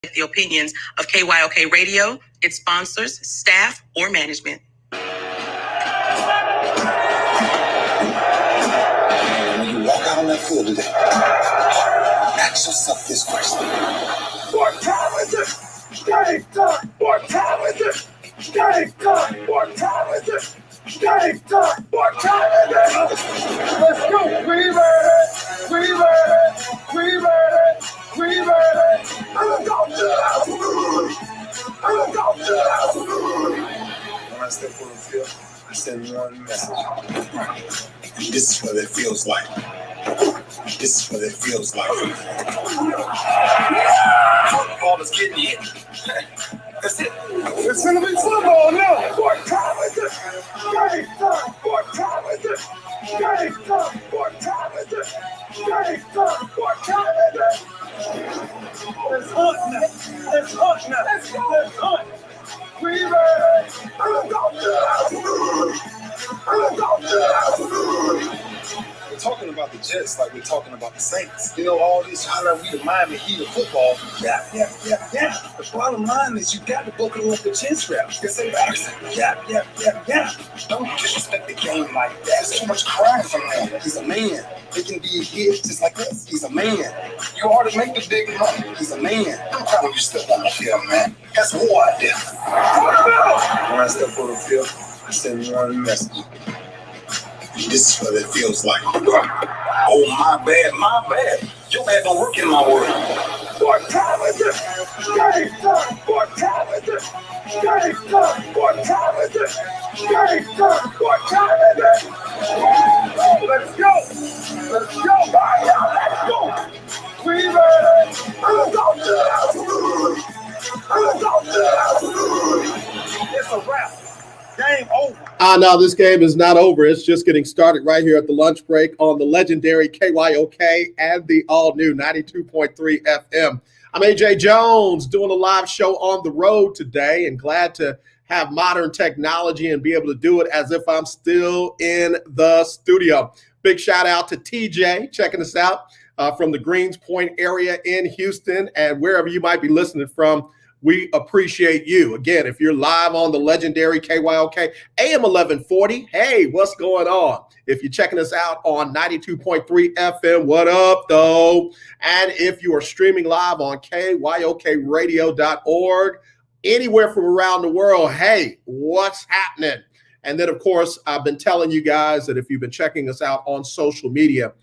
the opinions of KYOK Radio, its sponsors, staff, or management. When you walk out on that field today, ask yourself this question. More talented, game time. More talented, game time. More talented, game time. More talented. Let's go. We ready. We ready. We ready. We ready. I'm going to the house. I'm going to the house. When I step on the field, I send one message. And this is what it feels like. This is what it feels like. Ball is getting hit. That's it. It's gonna be football now. More talented. Game time. More talented. Game time. More talented. Game time. More talented. Let's hunt now. Let's hunt now. Let's go. Let's hunt. We ready. I'm going to the house. I'm going to the house. We're talking about the Jets like we're talking about the Saints. You know, all this, how we the Miami Heat of football. Yeah. The bottom line is you got to buckle up the chin straps. It's embarrassing. Yeah. Don't disrespect the game like that. There's too much crying from him. He's a man. He can be a kid just like us. He's a man. You ought to make the big money. He's a man. I'm proud of you step on the field, man. That's war out there. When I step on the field, I send one message. This is what it feels like. Oh, my bad. Your bad don't work in my world. More talented. Game time. More talented. Game time. More talented. Game time. More talented. Let's go. Let's go. Let's go. We ready. I'm going to the house. I'm going to the house. It's a wrap. Game over. No, this game is not over. It's just getting started right here at the lunch break on the legendary KYOK and the all-new 92.3 FM. I'm AJ Jones doing a live show on the road today and glad to have modern technology and be able to do it as if I'm still in the studio. Big shout out to TJ checking us out from the Greens Point area in Houston and wherever you might be listening from. We appreciate you. Again, if you're live on the legendary KYOK AM 1140, hey, what's going on? If you're checking us out on 92.3 FM, what up, though? And if you are streaming live on KYOKradio.org, anywhere from around the world, hey, what's happening? And then, of course, I've been telling you guys that if you've been checking us out on social media,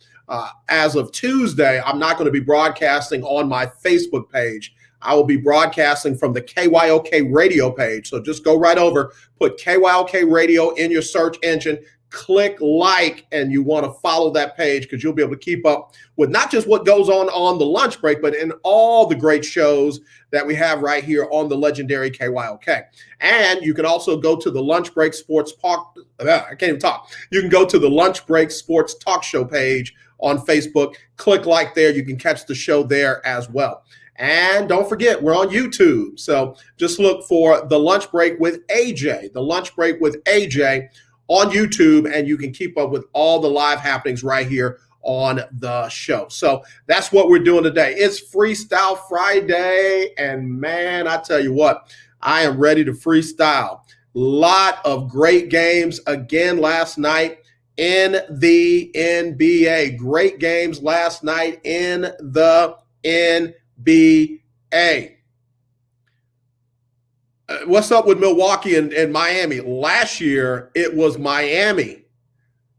as of Tuesday, I'm not going to be broadcasting on my Facebook page. I will be broadcasting from the KYOK radio page. So just go right over, put KYOK radio in your search engine, click like, and you want to follow that page because you'll be able to keep up with not just what goes on the lunch break, but in all the great shows that we have right here on the legendary KYOK. And you can also go to the Lunch Break Sports Talk. I can't even talk. You can go to the Lunch Break Sports Talk Show page on Facebook. Click like there. You can catch the show there as well. And don't forget, we're on YouTube. So just look for The Lunch Break with AJ, The Lunch Break with AJ on YouTube, and you can keep up with all the live happenings right here on the show. So that's what we're doing today. It's Freestyle Friday, and man, I tell you what, I am ready to freestyle. Lot of great games again last night in the NBA. Great games last night in the NBA. What's up with Milwaukee and Miami? Last year, it was Miami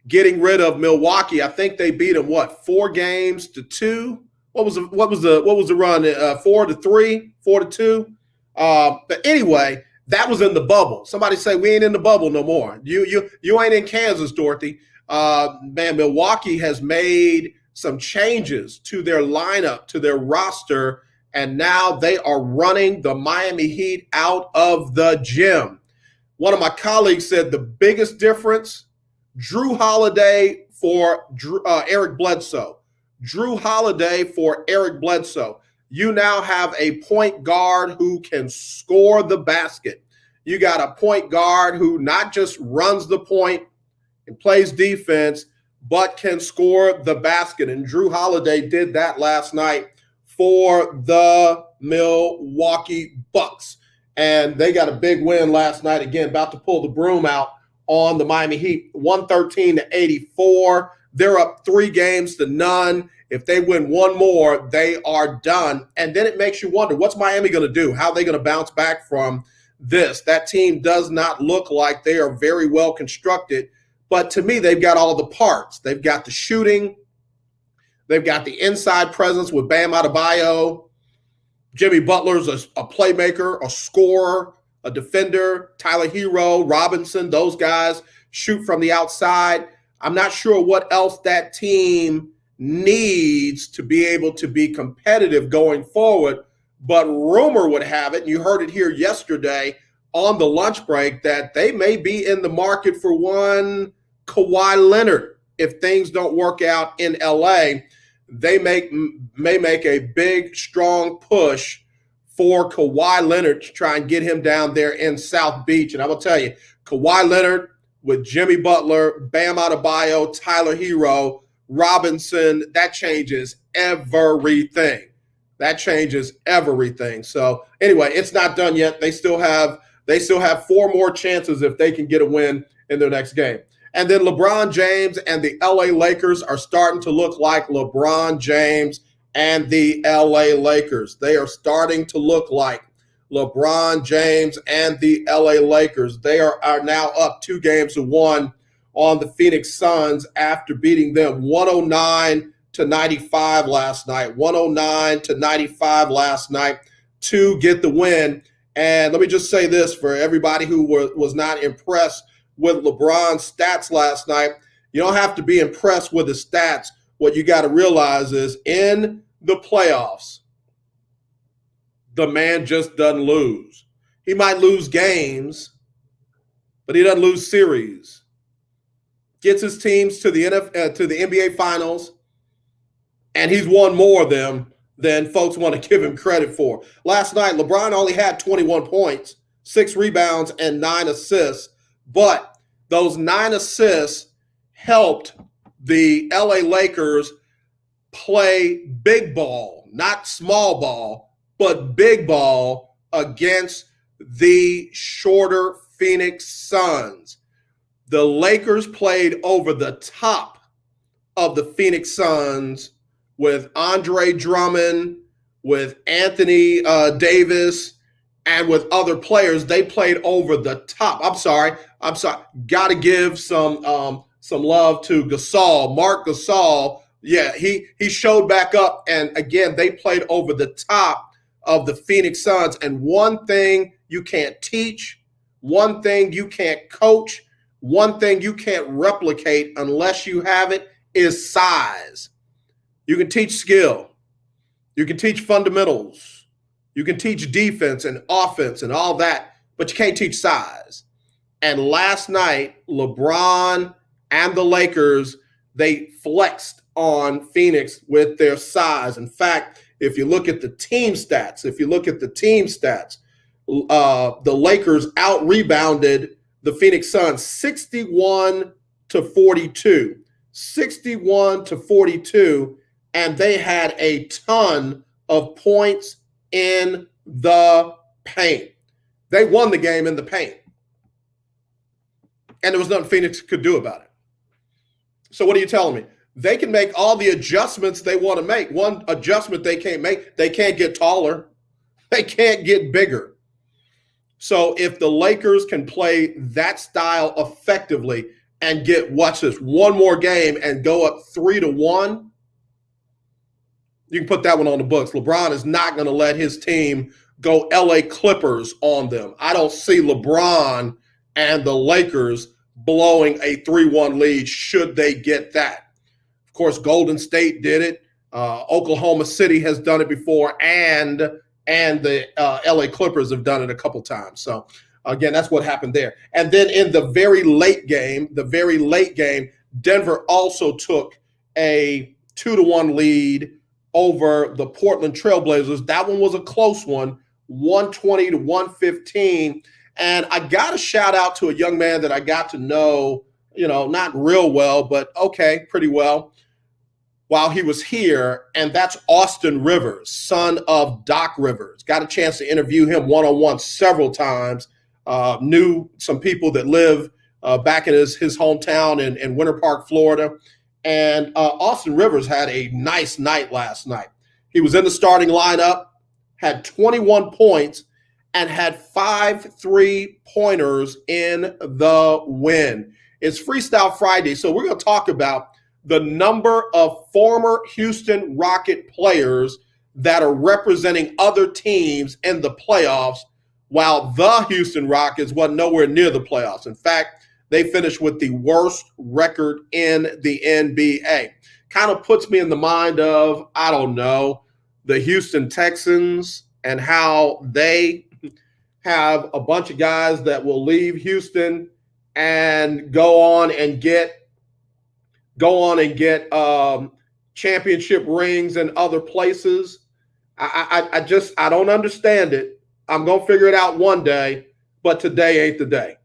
getting rid of Milwaukee. I think they beat them, 4-2? What was the run? 4-3, 4-2? But anyway, that was in the bubble. Somebody say we ain't in the bubble no more. You ain't in Kansas, Dorothy. Man, Milwaukee has made some changes to their lineup, to their roster, and now they are running the Miami Heat out of the gym. One of my colleagues said the biggest difference, Drew Holiday for Eric Bledsoe. Drew Holiday for Eric Bledsoe. You now have a point guard who can score the basket. You got a point guard who not just runs the point and plays defense, but can score the basket. And Drew Holiday did that last night for the Milwaukee Bucks. And they got a big win last night. Again, about to pull the broom out on the Miami Heat, 113-84. They're up 3-0. If they win one more, they are done. And then it makes you wonder, what's Miami going to do? How are they going to bounce back from this? That team does not look like they are very well constructed. But to me, they've got all the parts. They've got the shooting. They've got the inside presence with Bam Adebayo. Jimmy Butler's a playmaker, a scorer, a defender. Tyler Hero, Robinson, those guys shoot from the outside. I'm not sure what else that team needs to be able to be competitive going forward. But rumor would have it, and you heard it here yesterday on the lunch break, that they may be in the market for one Kawhi Leonard. If things don't work out in LA, they may make a big, strong push for Kawhi Leonard to try and get him down there in South Beach. And I will tell you, Kawhi Leonard with Jimmy Butler, Bam Adebayo, Tyler Hero, Robinson, that changes everything. That changes everything. So anyway, it's not done yet. They still have 4 more chances if they can get a win in their next game. And then LeBron James and the LA Lakers are starting to look like LeBron James and the LA Lakers. They are starting to look like LeBron James and the LA Lakers. They are now up 2-1 on the Phoenix Suns after beating them 109-95 last night. 109-95 last night to get the win. And let me just say this for everybody who was not impressed with LeBron's stats last night. You don't have to be impressed with his stats. What you got to realize is in the playoffs, the man just doesn't lose. He might lose games, but he doesn't lose series. Gets his teams to the NBA Finals, and he's won more of them than folks want to give him credit for. Last night, LeBron only had 21 points, 6 rebounds, and 9 assists. But those 9 assists helped the LA Lakers play big ball, not small ball, but big ball against the shorter Phoenix Suns. The Lakers played over the top of the Phoenix Suns with Andre Drummond, with Anthony Davis, and with other players. They played over the top. I'm sorry. Got to give some love to Gasol, Mark Gasol. Yeah, he showed back up, and again, they played over the top of the Phoenix Suns. And one thing you can't teach, one thing you can't coach, one thing you can't replicate unless you have it is size. You can teach skill. You can teach fundamentals. You can teach defense and offense and all that, but you can't teach size. And last night, LeBron and the Lakers, they flexed on Phoenix with their size. In fact, if you look at the team stats, the Lakers out-rebounded the Phoenix Suns 61-42. 61-42, and they had a ton of points in the paint. They won the game in the paint. And there was nothing Phoenix could do about it. So what are you telling me? They can make all the adjustments they want to make. One adjustment they can't make, they can't get taller. They can't get bigger. So if the Lakers can play that style effectively and get, watch this, one more game and go up 3-1, you can put that one on the books. LeBron is not going to let his team go LA Clippers on them. I don't see LeBron and the Lakers blowing a 3-1 lead should they get that. Of course, Golden State did it. Oklahoma City has done it before, and the LA Clippers have done it a couple times. So, again, that's what happened there. And then in the very late game, Denver also took a 2-1 lead over the Portland Trailblazers. That one was a close one, 120-115. And I got to shout out to a young man that I got to know, not real well, but okay, pretty well. while he was here, and that's Austin Rivers, son of Doc Rivers. Got a chance to interview him one-on-one several times. Knew some people that live back in his hometown in Winter Park, Florida. And Austin Rivers had a nice night last night. He was in the starting lineup, had 21 points, and had 5 3-pointers in the win. It's Freestyle Friday, so we're going to talk about the number of former Houston Rocket players that are representing other teams in the playoffs, while the Houston Rockets wasn't nowhere near the playoffs. In fact, they finished with the worst record in the NBA. Kind of puts me in the mind of, I don't know, the Houston Texans and how they have a bunch of guys that will leave Houston and go on and get championship rings in other places. I don't understand it. I'm going to figure it out one day, but today ain't the day.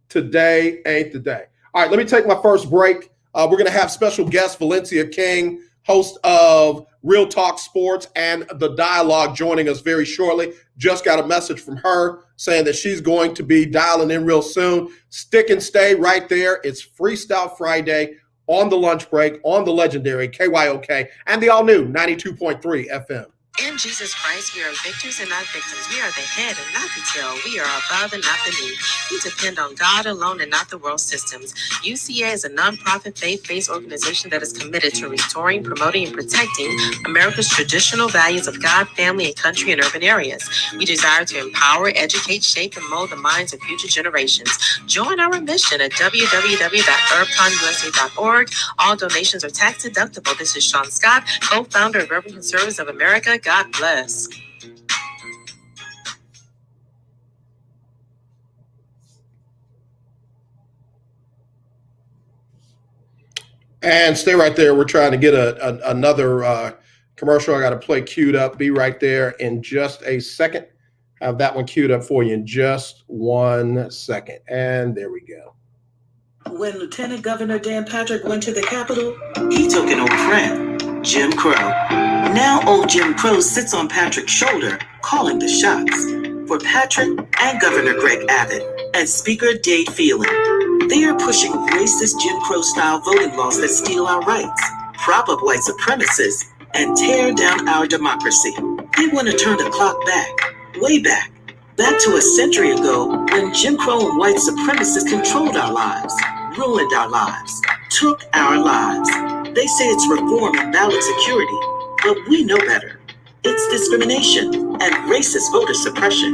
Today ain't the day. All right, let me take my first break. We're going to have special guest Valencia King, host of Real Talk Sports and The Dialogue, joining us very shortly. Just got a message from her saying that she's going to be dialing in real soon. Stick and stay right there. It's Freestyle Friday on the lunch break on the legendary KYOK and the all-new 92.3 FM. In Jesus Christ, we are victors and not victims. We are the head and not the tail. We are above and not beneath. We depend on God alone and not the world systems. UCA is a nonprofit faith-based organization that is committed to restoring, promoting, and protecting America's traditional values of God, family, and country and urban areas. We desire to empower, educate, shape, and mold the minds of future generations. Join our mission at www.urbconusa.org. All donations are tax deductible. This is Sean Scott, co-founder of Urban Conservatives of America. God bless. And stay right there. We're trying to get another commercial. I got to play queued up. Be right there in just a second. Have that one queued up for you in just 1 second. And there we go. When Lieutenant Governor Dan Patrick went to the Capitol, he took an old friend, Jim Crow. Now old Jim Crow sits on Patrick's shoulder, calling the shots. For Patrick and Governor Greg Abbott and Speaker Dade Phelan, they are pushing racist Jim Crow-style voting laws that steal our rights, prop up white supremacists, and tear down our democracy. They want to turn the clock back, way back to a century ago when Jim Crow and white supremacists controlled our lives, ruined our lives, took our lives. They say it's reform and ballot security, but we know better. It's discrimination and racist voter suppression.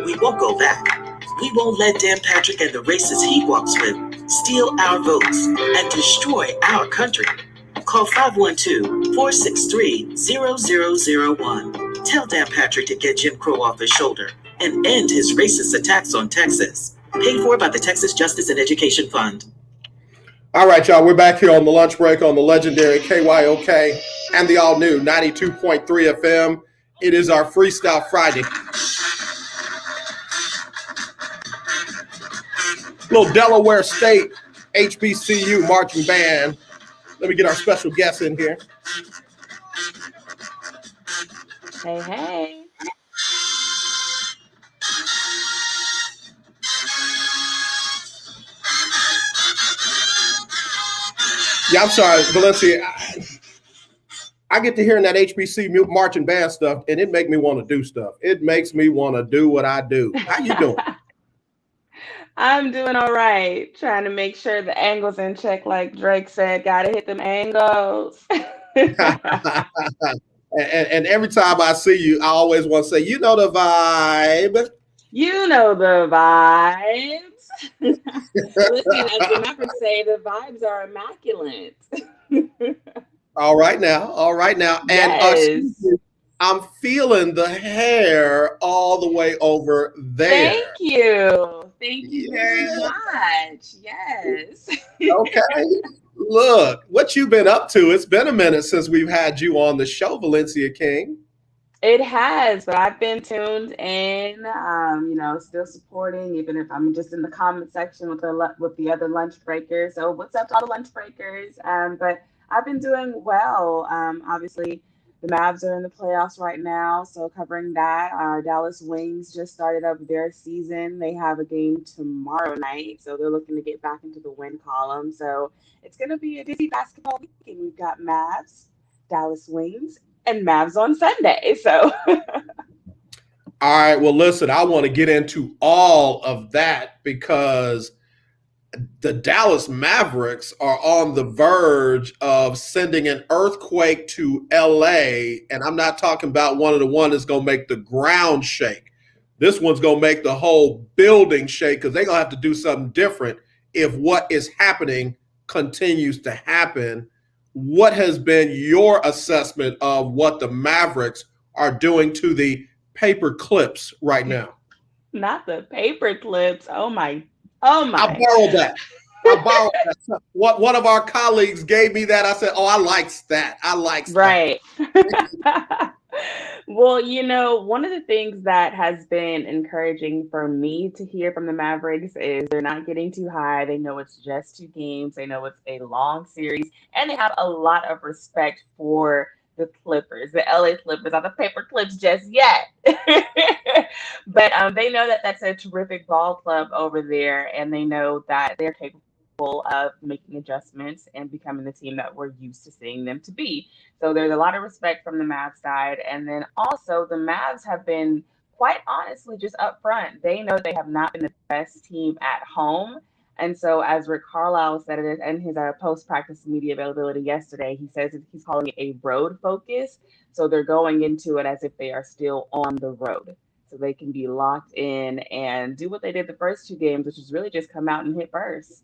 We won't go back. We won't let Dan Patrick and the racists he walks with steal our votes and destroy our country. Call 512-463-0001. Tell Dan Patrick to get Jim Crow off his shoulder and end his racist attacks on Texas. Paid for by the Texas Justice and Education Fund. All right, y'all. We're back here on the lunch break on the legendary KYOK and the all-new 92.3 FM. It is our Freestyle Friday. Little Delaware State HBCU marching band. Let me get our special guest in here. Hey, hey. Yeah, I'm sorry, Valencia. I get to hearing that HBC marching band stuff, and it makes me want to do stuff. It makes me want to do what I do. How you doing? I'm doing all right. Trying to make sure the angle's in check, like Drake said. Gotta hit them angles. and every time I see you, I always want to say, you know the vibe. You know the vibes. Listen, as the members say, the vibes are immaculate. All right now. Yes. And I'm feeling the hair all the way over there. Thank you. Thank you very much. Yes. Okay. Look, what you been up to? It's been a minute since we've had you on the show, Valencia King. It has, but I've been tuned in, still supporting, even if I'm just in the comment section with the other lunch breakers. So what's up to all the lunch breakers? But I've been doing well. Obviously, the Mavs are in the playoffs right now, so covering that. Our Dallas Wings just started up their season. They have a game tomorrow night, so they're looking to get back into the win column. So it's going to be a busy basketball weekend. We've got Mavs, Dallas Wings, and Mavs on Sunday. So All right. Well, listen, I want to get into all of that because the Dallas Mavericks are on the verge of sending an earthquake to LA. And I'm not talking about one of the ones that's going to make the ground shake. This one's going to make the whole building shake because they're going to have to do something different if what is happening continues to happen. What has been your assessment of what the Mavericks are doing to the paper clips right now? not the paper clips. Oh I my. borrowed that. I borrowed that. What one of our colleagues gave me that. I said, "Oh, I likes that. I likes that." Right. Well, one of the things that has been encouraging for me to hear from the Mavericks is they're not getting too high. They know it's just 2 games. They know it's a long series, and they have a lot of respect for the Clippers, the LA Clippers, not the paper clips just yet. But they know that that's a terrific ball club over there, and they know that they're capable of making adjustments and becoming the team that we're used to seeing them to be. So there's a lot of respect from the Mavs side. And then also the Mavs have been quite honestly just upfront. They know they have not been the best team at home. And so, as Rick Carlisle said it in his post practice media availability yesterday, he says that he's calling it a road focus. So, they're going into it as if they are still on the road. So, they can be locked in and do what they did the first 2 games, which is really just come out and hit first.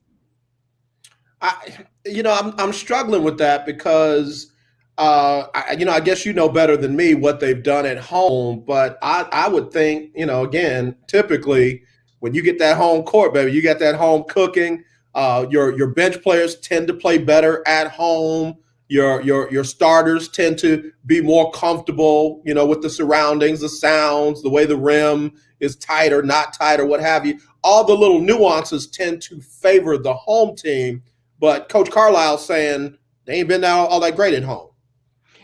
I'm struggling with that because, I guess you know better than me what they've done at home. But I would think, again, typically when you get that home court, baby, you got that home cooking. Your bench players tend to play better at home. Your starters tend to be more comfortable, with the surroundings, the sounds, the way the rim is tight or not tight or what have you. All the little nuances tend to favor the home team. But Coach Carlisle's saying they ain't been all that great at home.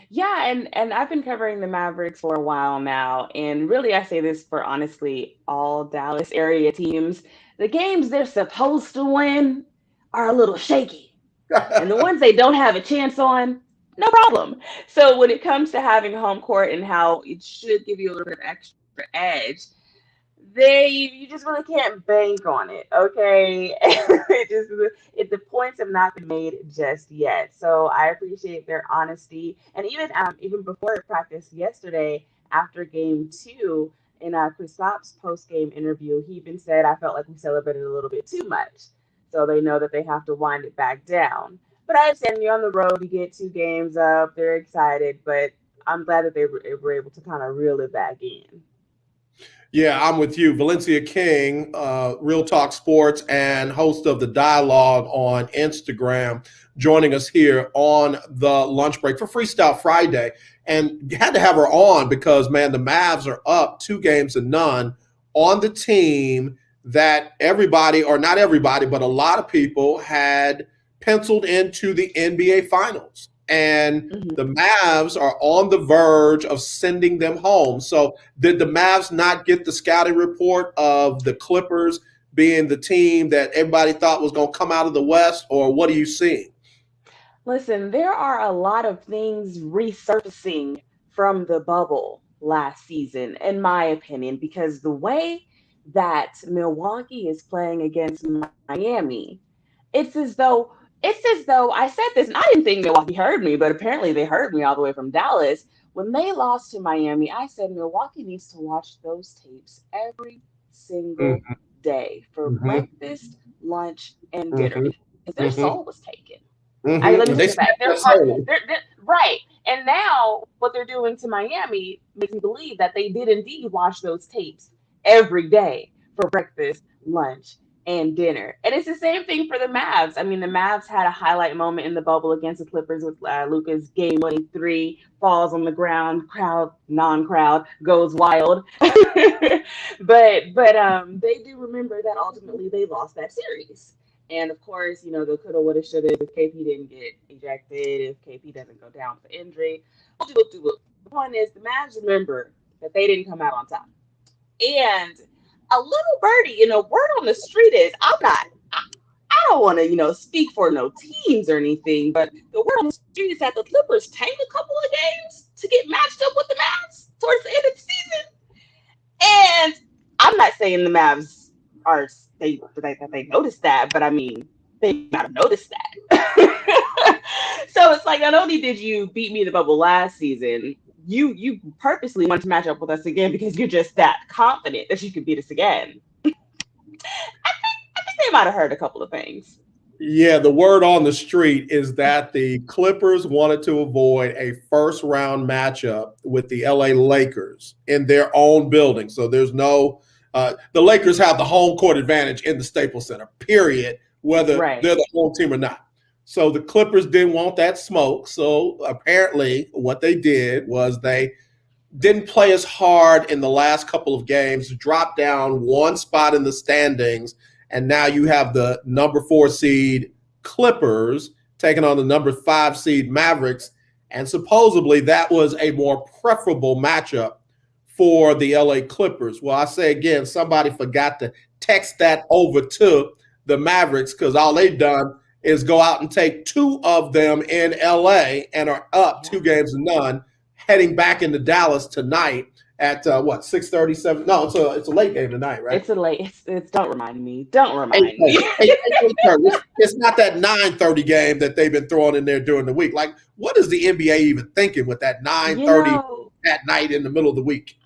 Yeah, and I've been covering the Mavericks for a while now, and really I say this for honestly all Dallas area teams. The games they're supposed to win are a little shaky. And the ones they don't have a chance on, no problem. So when it comes to having home court and how it should give you a little bit of extra edge, you just really can't bank on it, okay? The points have not been made just yet. So I appreciate their honesty, and even before practice yesterday, after game 2, in Kristaps' post game interview, he even said, "I felt like we celebrated a little bit too much." So they know that they have to wind it back down. But I understand you're on the road, you get 2 games up, they're excited, but I'm glad that they were able to kind of reel it back in. Yeah, I'm with you. Valencia King, Real Talk Sports, and host of the Dialogue on Instagram, joining us here on the lunch break for Freestyle Friday. And had to have her on because, man, the Mavs are up 2 games to none on the team that everybody, or not everybody, but a lot of people had penciled into the NBA Finals. And Mhm. the Mavs are on the verge of sending them home. So did the Mavs not get the scouting report of the Clippers being the team that everybody thought was going to come out of the West, or what are you seeing? Listen, there are a lot of things resurfacing from the bubble last season, in my opinion, because the way that Milwaukee is playing against Miami, it's as though I said this, and I didn't think Milwaukee heard me, but apparently they heard me all the way from Dallas. When they lost to Miami, I said Milwaukee needs to watch those tapes every single day for Mm-hmm. breakfast, lunch, and dinner Mm-hmm. because their Mm-hmm. soul was taken. Let Mm-hmm. me They take it back. snapped Their that heart, soul. they're right. And now what they're doing to Miami makes me believe that they did indeed watch those tapes every day for breakfast, lunch, and dinner. And it's the same thing for the Mavs. I mean, the Mavs had a highlight moment in the bubble against the Clippers with Luka's game-winning 3, falls on the ground, crowd, non-crowd goes wild. but they do remember that ultimately they lost that series. And of course, the coulda, woulda, shoulda, if KP didn't get ejected, if KP doesn't go down for injury. Whoop-de-whoop-de-whoop. The point is, the Mavs remember that they didn't come out on top. And a little birdie, word on the street is, I don't want to, speak for no teams or anything, but the word on the street is that the Clippers tanked a couple of games to get matched up with the Mavs towards the end of the season. And I'm not saying the Mavs are they noticed that, but I mean they might have noticed that. So it's like, not only did you beat me in the bubble last season, you purposely want to match up with us again because you're just that confident that you could beat us again. I think they might have heard a couple of things. Yeah, the word on the street is that the Clippers wanted to avoid a first round matchup with the LA Lakers in their own building. So there's no, the Lakers have the home court advantage in the Staples Center, period, whether they're the home team or not. So the Clippers didn't want that smoke. So apparently what they did was they didn't play as hard in the last couple of games, dropped down one spot in the standings. And now you have the number 4 seed Clippers taking on the number 5 seed Mavericks. And supposedly that was a more preferable matchup for the LA Clippers. Well, I say again, somebody forgot to text that over to the Mavericks because all they've done is go out and take 2 of them in LA and are up 2-0, heading back into Dallas tonight. At 6:37? No, it's a late game tonight, right? It's a late. It's don't remind me. Don't remind me. It's not that 9:30 game that they've been throwing in there during the week. Like, what is the NBA even thinking with that 9:30 at night in the middle of the week?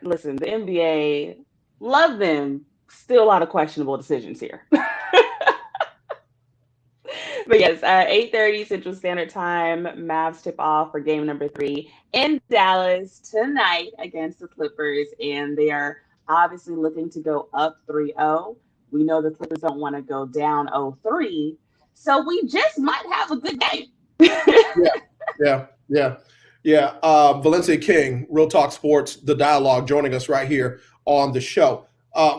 Listen, the NBA, love them. Still a lot of questionable decisions here. But yes, 8:30 Central Standard Time, Mavs tip off for game number 3 in Dallas tonight against the Clippers, and they are obviously looking to go up 3-0. We know the Clippers don't want to go down 0-3, so we just might have a good game. Yeah. Valencia King, Real Talk Sports, The Dialogue, joining us right here on the show.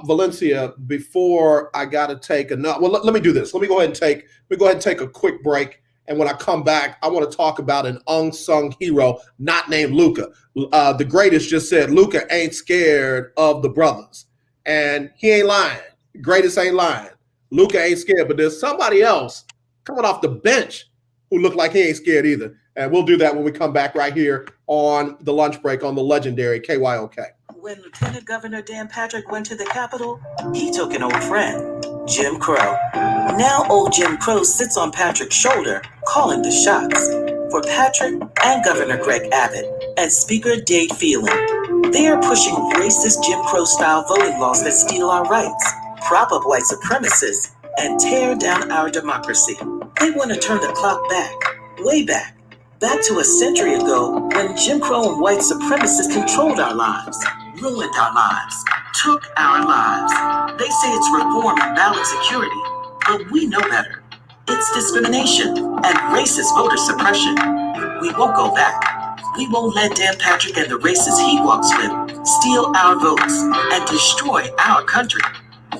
Valencia, before I got to take let me do this. Let me go ahead and take a quick break. And when I come back, I want to talk about an unsung hero not named Luka. The greatest just said Luka ain't scared of the brothers. And he ain't lying. Greatest ain't lying. Luka ain't scared, but there's somebody else coming off the bench who look like he ain't scared either. And we'll do that when we come back right here on the lunch break on the legendary KYOK. When Lieutenant Governor Dan Patrick went to the Capitol, he took an old friend, Jim Crow. Now old Jim Crow sits on Patrick's shoulder, calling the shots. For Patrick and Governor Greg Abbott and Speaker Dade Phelan, they are pushing racist Jim Crow-style voting laws that steal our rights, prop up white supremacists, and tear down our democracy. They want to turn the clock back, way back to a century ago when Jim Crow and white supremacists controlled our lives, ruined our lives, took our lives. They say it's reform and ballot security, but we know better. It's discrimination and racist voter suppression. We won't go back. We won't let Dan Patrick and the racists he walks with steal our votes and destroy our country.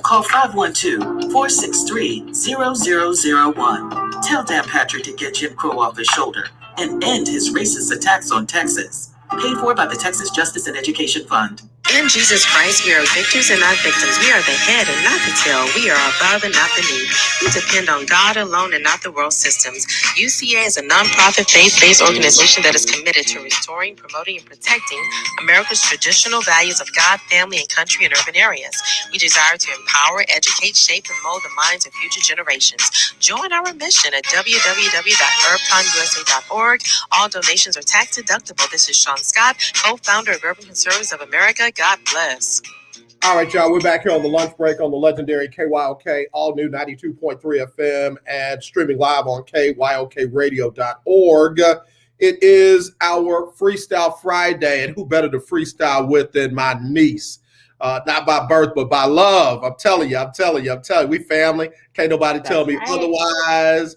Call 512-463-0001. Tell Dan Patrick to get Jim Crow off his shoulder and end his racist attacks on Texas. Paid for by the Texas Justice and Education Fund. In Jesus Christ, we are victors and not victims. We are the head and not the tail. We are above and not beneath. We depend on God alone and not the world systems. UCA is a nonprofit faith-based organization that is committed to restoring, promoting, and protecting America's traditional values of God, family, and country in urban areas. We desire to empower, educate, shape, and mold the minds of future generations. Join our mission at www.urbconusa.org. All donations are tax deductible. This is Sean Scott, co-founder of Urban Conservatives of America. God bless. All right, y'all. We're back here on the lunch break on the legendary KYOK, all new 92.3 FM and streaming live on KYOKradio.org. It is our Freestyle Friday, and who better to freestyle with than my niece? Not by birth, but by love. I'm telling you. We family. Can't nobody tell me otherwise.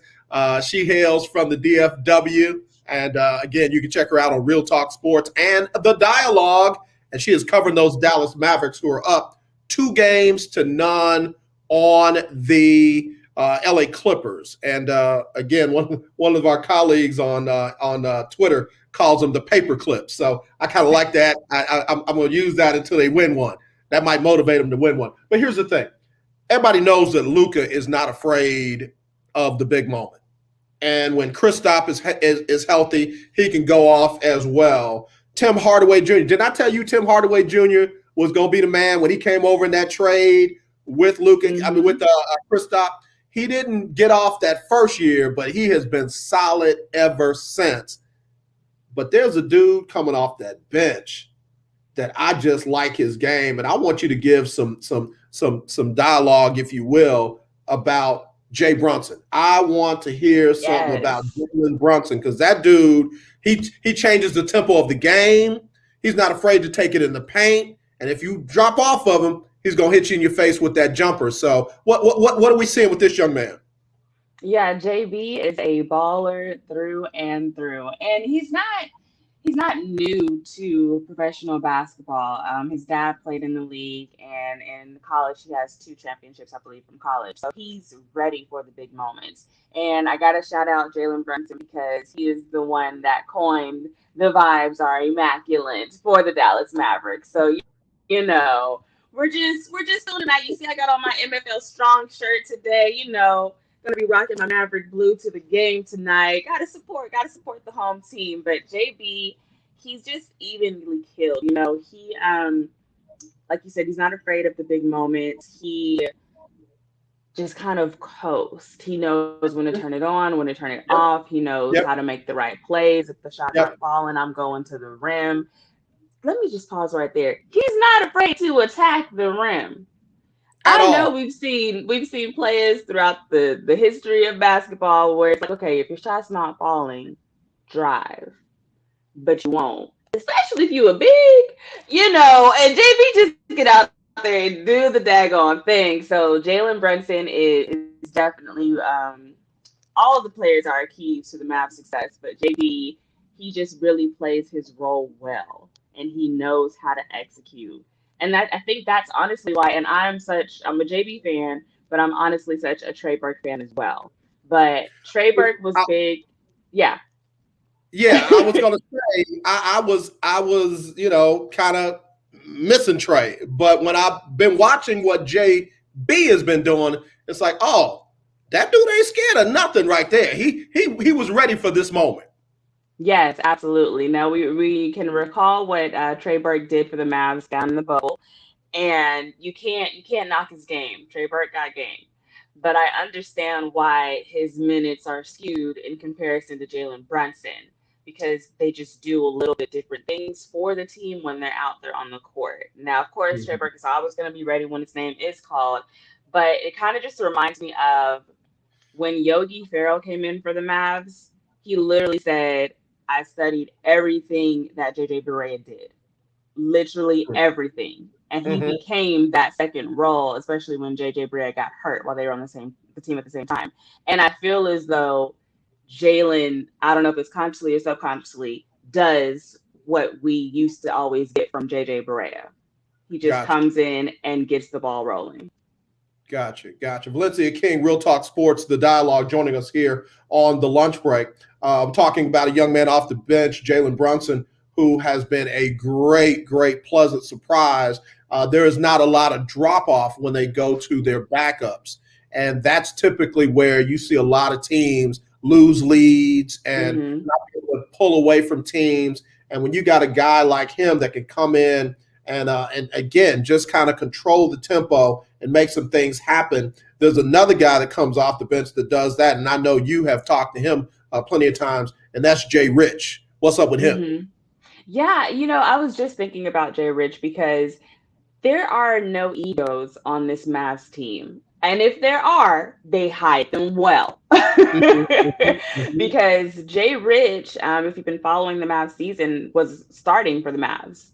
She hails from the DFW. And again, you can check her out on Real Talk Sports and The Dialogue. And she is covering those Dallas Mavericks who are up 2-0 on the LA Clippers. And again, one of our colleagues on Twitter calls them the paper clips. So I kind of like that. I'm going to use that until they win one. That might motivate them to win one. But here's the thing. Everybody knows that Luka is not afraid of the big moment. And when Kristaps is healthy, he can go off as well. Tim Hardaway Jr. Did I tell you Tim Hardaway Jr. was going to be the man when he came over in that trade with Luka? Mm-hmm. I mean, with Kristaps. He didn't get off that first year, but he has been solid ever since. But there's a dude coming off that bench that I just like his game, and I want you to give some dialogue, if you will, about Jay Brunson. I want to hear something about Jalen Brunson, because that dude, he changes the tempo of the game. He's not afraid to take it in the paint, and if you drop off of him, he's going to hit you in your face with that jumper. So what are we seeing with this young man? Yeah, JB is a baller through and through, and he's not new to professional basketball. His dad played in the league, and in college he has 2 championships, I believe, from college. So he's ready for the big moments. And I got to shout out Jalen Brunson, because he is the one that coined the vibes are immaculate for the Dallas Mavericks. So, you know, we're just feeling tonight. You see, I got on my MFL Strong shirt today. You know, gonna be rocking my Maverick blue to the game tonight. Gotta support the home team. But JB, he's just evenly killed. You know, he like you said, he's not afraid of the big moments. He just kind of coasts. He knows when to turn it on, when to turn it off. He knows how to make the right plays. If the shots aren't falling, I'm going to the rim. Let me just pause right there. He's not afraid to attack the rim. I know we've seen players throughout the history of basketball where it's like, okay, if your shot's not falling, drive. But you won't. Especially if you a big, you know, and JB just get out there and do the daggone thing. So Jalen Brunson is definitely all of the players are a key to the Mavs' success, but JB, he just really plays his role well, and he knows how to execute. And that, I think that's honestly why, and I'm a JB fan, but I'm honestly such a Trey Burke fan as well. But Trey Burke was big. Yeah. Yeah, I was gonna say I was, you know, kind of missing Trey. But when I've been watching what JB has been doing, it's like, oh, that dude ain't scared of nothing right there. He was ready for this moment. Yes, absolutely. Now we can recall what Trey Burke did for the Mavs down in the bubble, and you can't knock his game. Trey Burke got game, but I understand why his minutes are skewed in comparison to Jalen Brunson, because they just do a little bit different things for the team when they're out there on the court. Now, of course, Trey Burke is always going to be ready when his name is called, but it kind of just reminds me of when Yogi Ferrell came in for the Mavs. He literally said, I studied everything that JJ Barea did, literally everything. And he became that second role, especially when JJ Barea got hurt while they were on the team at the same time. And I feel as though Jalen, I don't know if it's consciously or subconsciously, does what we used to always get from JJ Barea. He just comes in and gets the ball rolling. Gotcha. Valencia King, Real Talk Sports, the dialogue, joining us here on the lunch break. I'm talking about a young man off the bench, Jalen Brunson, who has been a great, pleasant surprise. There is not a lot of drop-off when they go to their backups. And that's typically where you see a lot of teams lose leads and not be able to pull away from teams. And when you got a guy like him that can come in and again, just kind of control the tempo and make some things happen. There's another guy that comes off the bench that does that, and I know you have talked to him plenty of times, and that's Jay Rich. What's up with him? Yeah, you know, I was just thinking about Jay Rich because there are no egos on this Mavs team. And if there are, they hide them well. Because Jay Rich, if you've been following the Mavs season, was starting for the Mavs.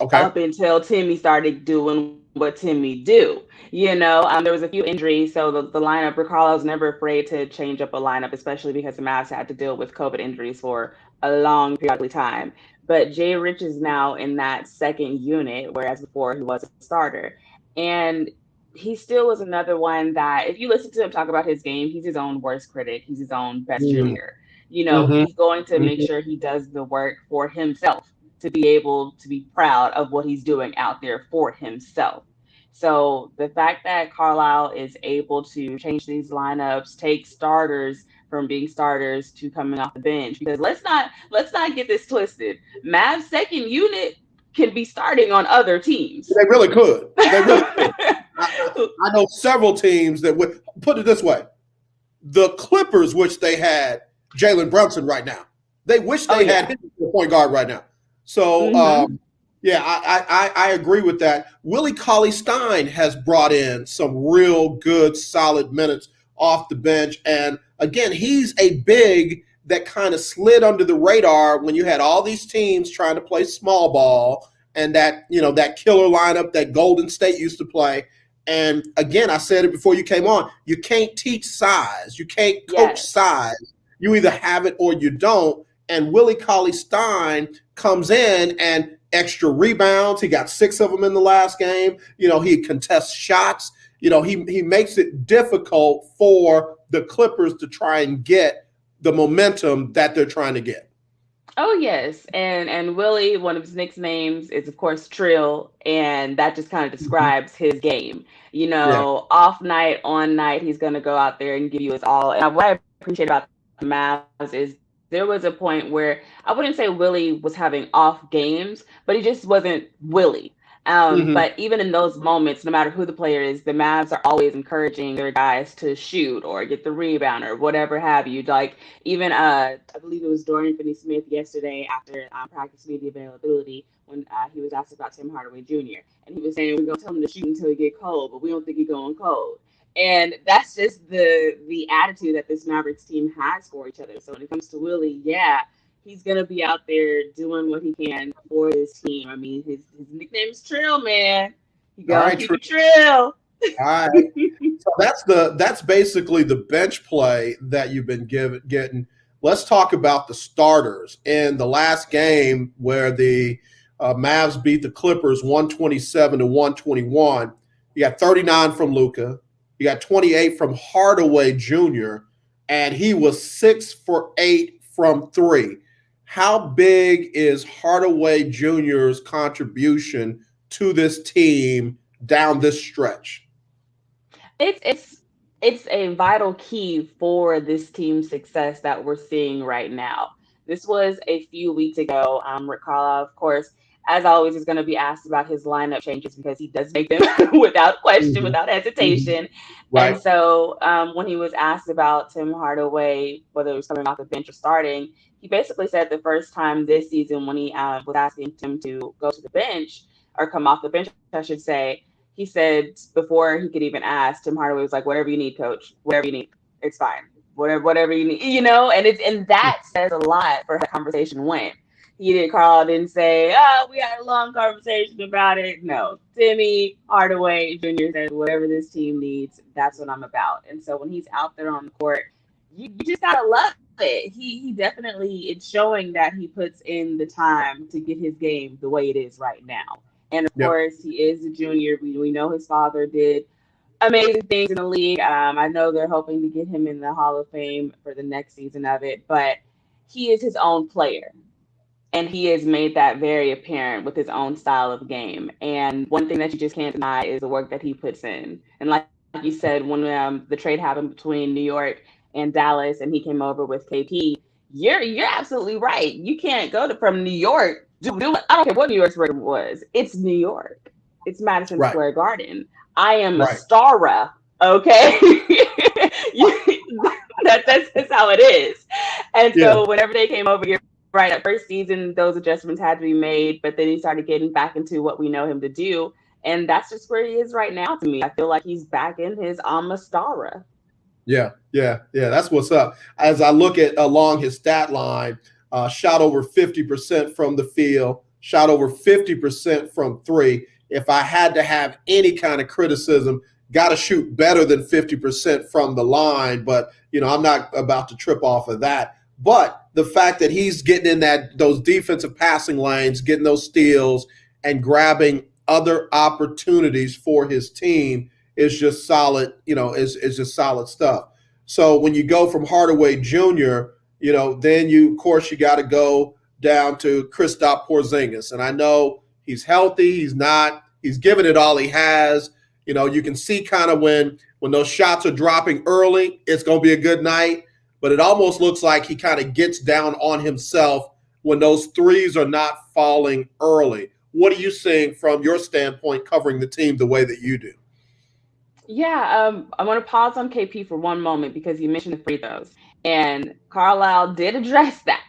Up until Timmy started doing what Timmy do. You know, there was a few injuries, so the lineup, Ricardo was never afraid to change up a lineup, especially because the Mavs had to deal with COVID injuries for a long period of time. But Jay Rich is now in that second unit, whereas before he was a starter. And he still was another one that, if you listen to him talk about his game, he's his own worst critic. He's his own best Mm-hmm. cheerleader. You know, he's going to make Mm-hmm. sure he does the work for himself to be able to be proud of what he's doing out there for himself. So the fact that Carlisle is able to change these lineups, take starters from being starters to coming off the bench, because let's not get this twisted. Mav's second unit can be starting on other teams. They really could. They really could. I know several teams that would put it this way. The Clippers wish they had Jalen Brunson right now. They wish they had him as a point guard right now. So, yeah, I agree with that. Willie Cauley-Stein has brought in some real good, solid minutes off the bench. And again, he's a big that kind of slid under the radar when you had all these teams trying to play small ball and that, that killer lineup that Golden State used to play. And again, I said it before you came on, you can't teach size. You can't coach size. You either have it or you don't. And Willie Cauley-Stein comes in and extra rebounds. He got 6 of them in the last game. He contests shots. He makes it difficult for the Clippers to try and get the momentum that they're trying to get. Oh yes, and Willie, one of his nicknames is of course Trill, and that just kind of describes his game. Off night, on night, he's gonna go out there and give you his all. And what I appreciate about the Mavs is there was a point where I wouldn't say Willie was having off games, but he just wasn't Willie. But even in those moments, no matter who the player is, the Mavs are always encouraging their guys to shoot or get the rebound or whatever have you. Like even I believe it was Dorian Finney-Smith yesterday after practice media availability when he was asked about Tim Hardaway Jr. And he was saying we're gonna tell him to shoot until he get cold, but we don't think he's going cold. And that's just the attitude that this Mavericks team has for each other. So when it comes to Willie, he's going to be out there doing what he can for this team. I mean, his nickname is Trill, man. He gotta keep it Trill. All right. So that's basically the bench play that you've been getting. Let's talk about the starters. In the last game where the Mavs beat the Clippers 127-121, you got 39 from Luka. You got 28 from Hardaway Jr., and he was 6 for 8 from 3. How big is Hardaway Jr.'s contribution to this team down this stretch? It's a vital key for this team's success that we're seeing right now. This was a few weeks ago. Rick Carlisle, of course, as always, is going to be asked about his lineup changes because he does make them without question, without hesitation. Right. And so when he was asked about Tim Hardaway, whether it was coming off the bench or starting, he basically said the first time this season when he was asking Tim to go to the bench or come off the bench, I should say, he said before he could even ask, Tim Hardaway was like, whatever you need, coach, whatever you need, it's fine. Whatever you need, and that says a lot for how the conversation went. Carl didn't say, we had a long conversation about it. No, Timmy Hardaway Jr. said, whatever this team needs, that's what I'm about. And so when he's out there on the court, you just gotta love it. He definitely, it's showing that he puts in the time to get his game the way it is right now. And of course, he is a junior. We know his father did amazing things in the league. I know they're hoping to get him in the Hall of Fame for the next season of it, but he is his own player. And he has made that very apparent with his own style of game. And one thing that you just can't deny is the work that he puts in. And like you said, when the trade happened between New York and Dallas and he came over with KP, you're absolutely right. You can't go from New York. I don't care what New York's record was. It's New York. It's Madison Square Garden. I am a Stara, okay? That's how it is. And so whenever they came over here, right, at first season, those adjustments had to be made, but then he started getting back into what we know him to do. And that's just where he is right now to me. I feel like he's back in his Amastara. Yeah. That's what's up. As I look at along his stat line, shot over 50% from the field, shot over 50% from 3. If I had to have any kind of criticism, got to shoot better than 50% from the line. But, I'm not about to trip off of that. But the fact that he's getting in those defensive passing lanes, getting those steals and grabbing other opportunities for his team is just solid, is just solid stuff. So when you go from Hardaway Jr., then of course, you got to go down to Kristaps Porzingis. And I know he's healthy. He's given it all he has. You can see kind of when those shots are dropping early, it's going to be a good night. But it almost looks like he kind of gets down on himself when those threes are not falling early. What are you seeing from your standpoint covering the team the way that you do? Yeah, I want to pause on KP for one moment because you mentioned the free throws, and Carlisle did address that.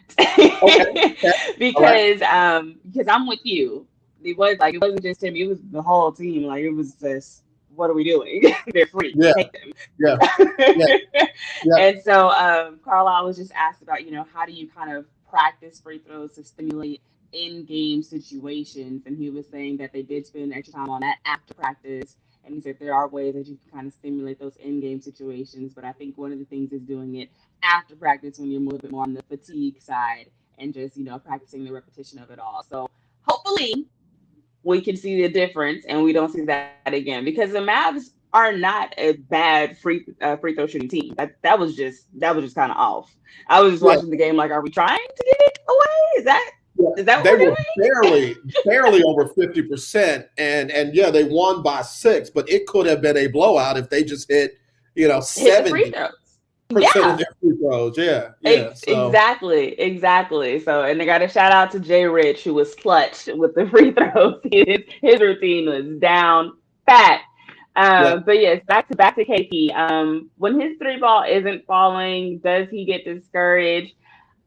Okay. because I'm with you. It wasn't just him; it was the whole team. Like, it was just, what are we doing? They're free. Yeah. Take them. Yeah. Yeah. And so Carlisle was just asked about, how do you kind of practice free throws to stimulate in-game situations, and he was saying that they did spend extra time on that after practice. And he said there are ways that you can kind of stimulate those in-game situations, but I think one of the things is doing it after practice when you're a little bit more on the fatigue side and just, practicing the repetition of it all. So hopefully we can see the difference and we don't see that again, because the Mavs are not a bad free throw shooting team. That was just kind of off. I was just watching the game like, are we trying to get it away? Is that what they we're were doing? barely over 50%, and yeah, they won by 6, but it could have been a blowout if they just hit 70% of their free throws. So. Exactly. So, and they got a shout out to Jay Rich, who was clutch with the free throws. His routine was down pat. But yes, back to KP. When his three ball isn't falling, does he get discouraged?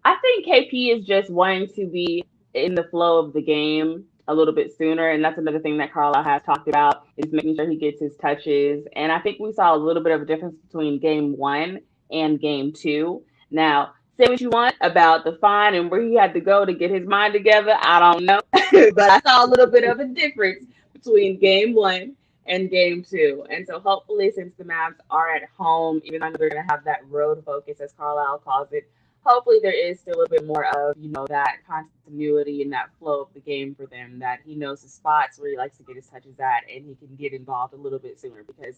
I think KP is just wanting to be in the flow of the game a little bit sooner. And that's another thing that Carlisle has talked about, is making sure he gets his touches. And I think we saw a little bit of a difference between game 1 and game 2. Now, say what you want about the fine and where he had to go to get his mind together, I don't know. But I saw a little bit of a difference between game 1 and game 2. And so hopefully, since the Mavs are at home, even though they're going to have that road focus, as Carlisle calls it, hopefully there is still a little bit more of, that continuity and that flow of the game for them, that he knows the spots where he likes to get his touches at and he can get involved a little bit sooner, because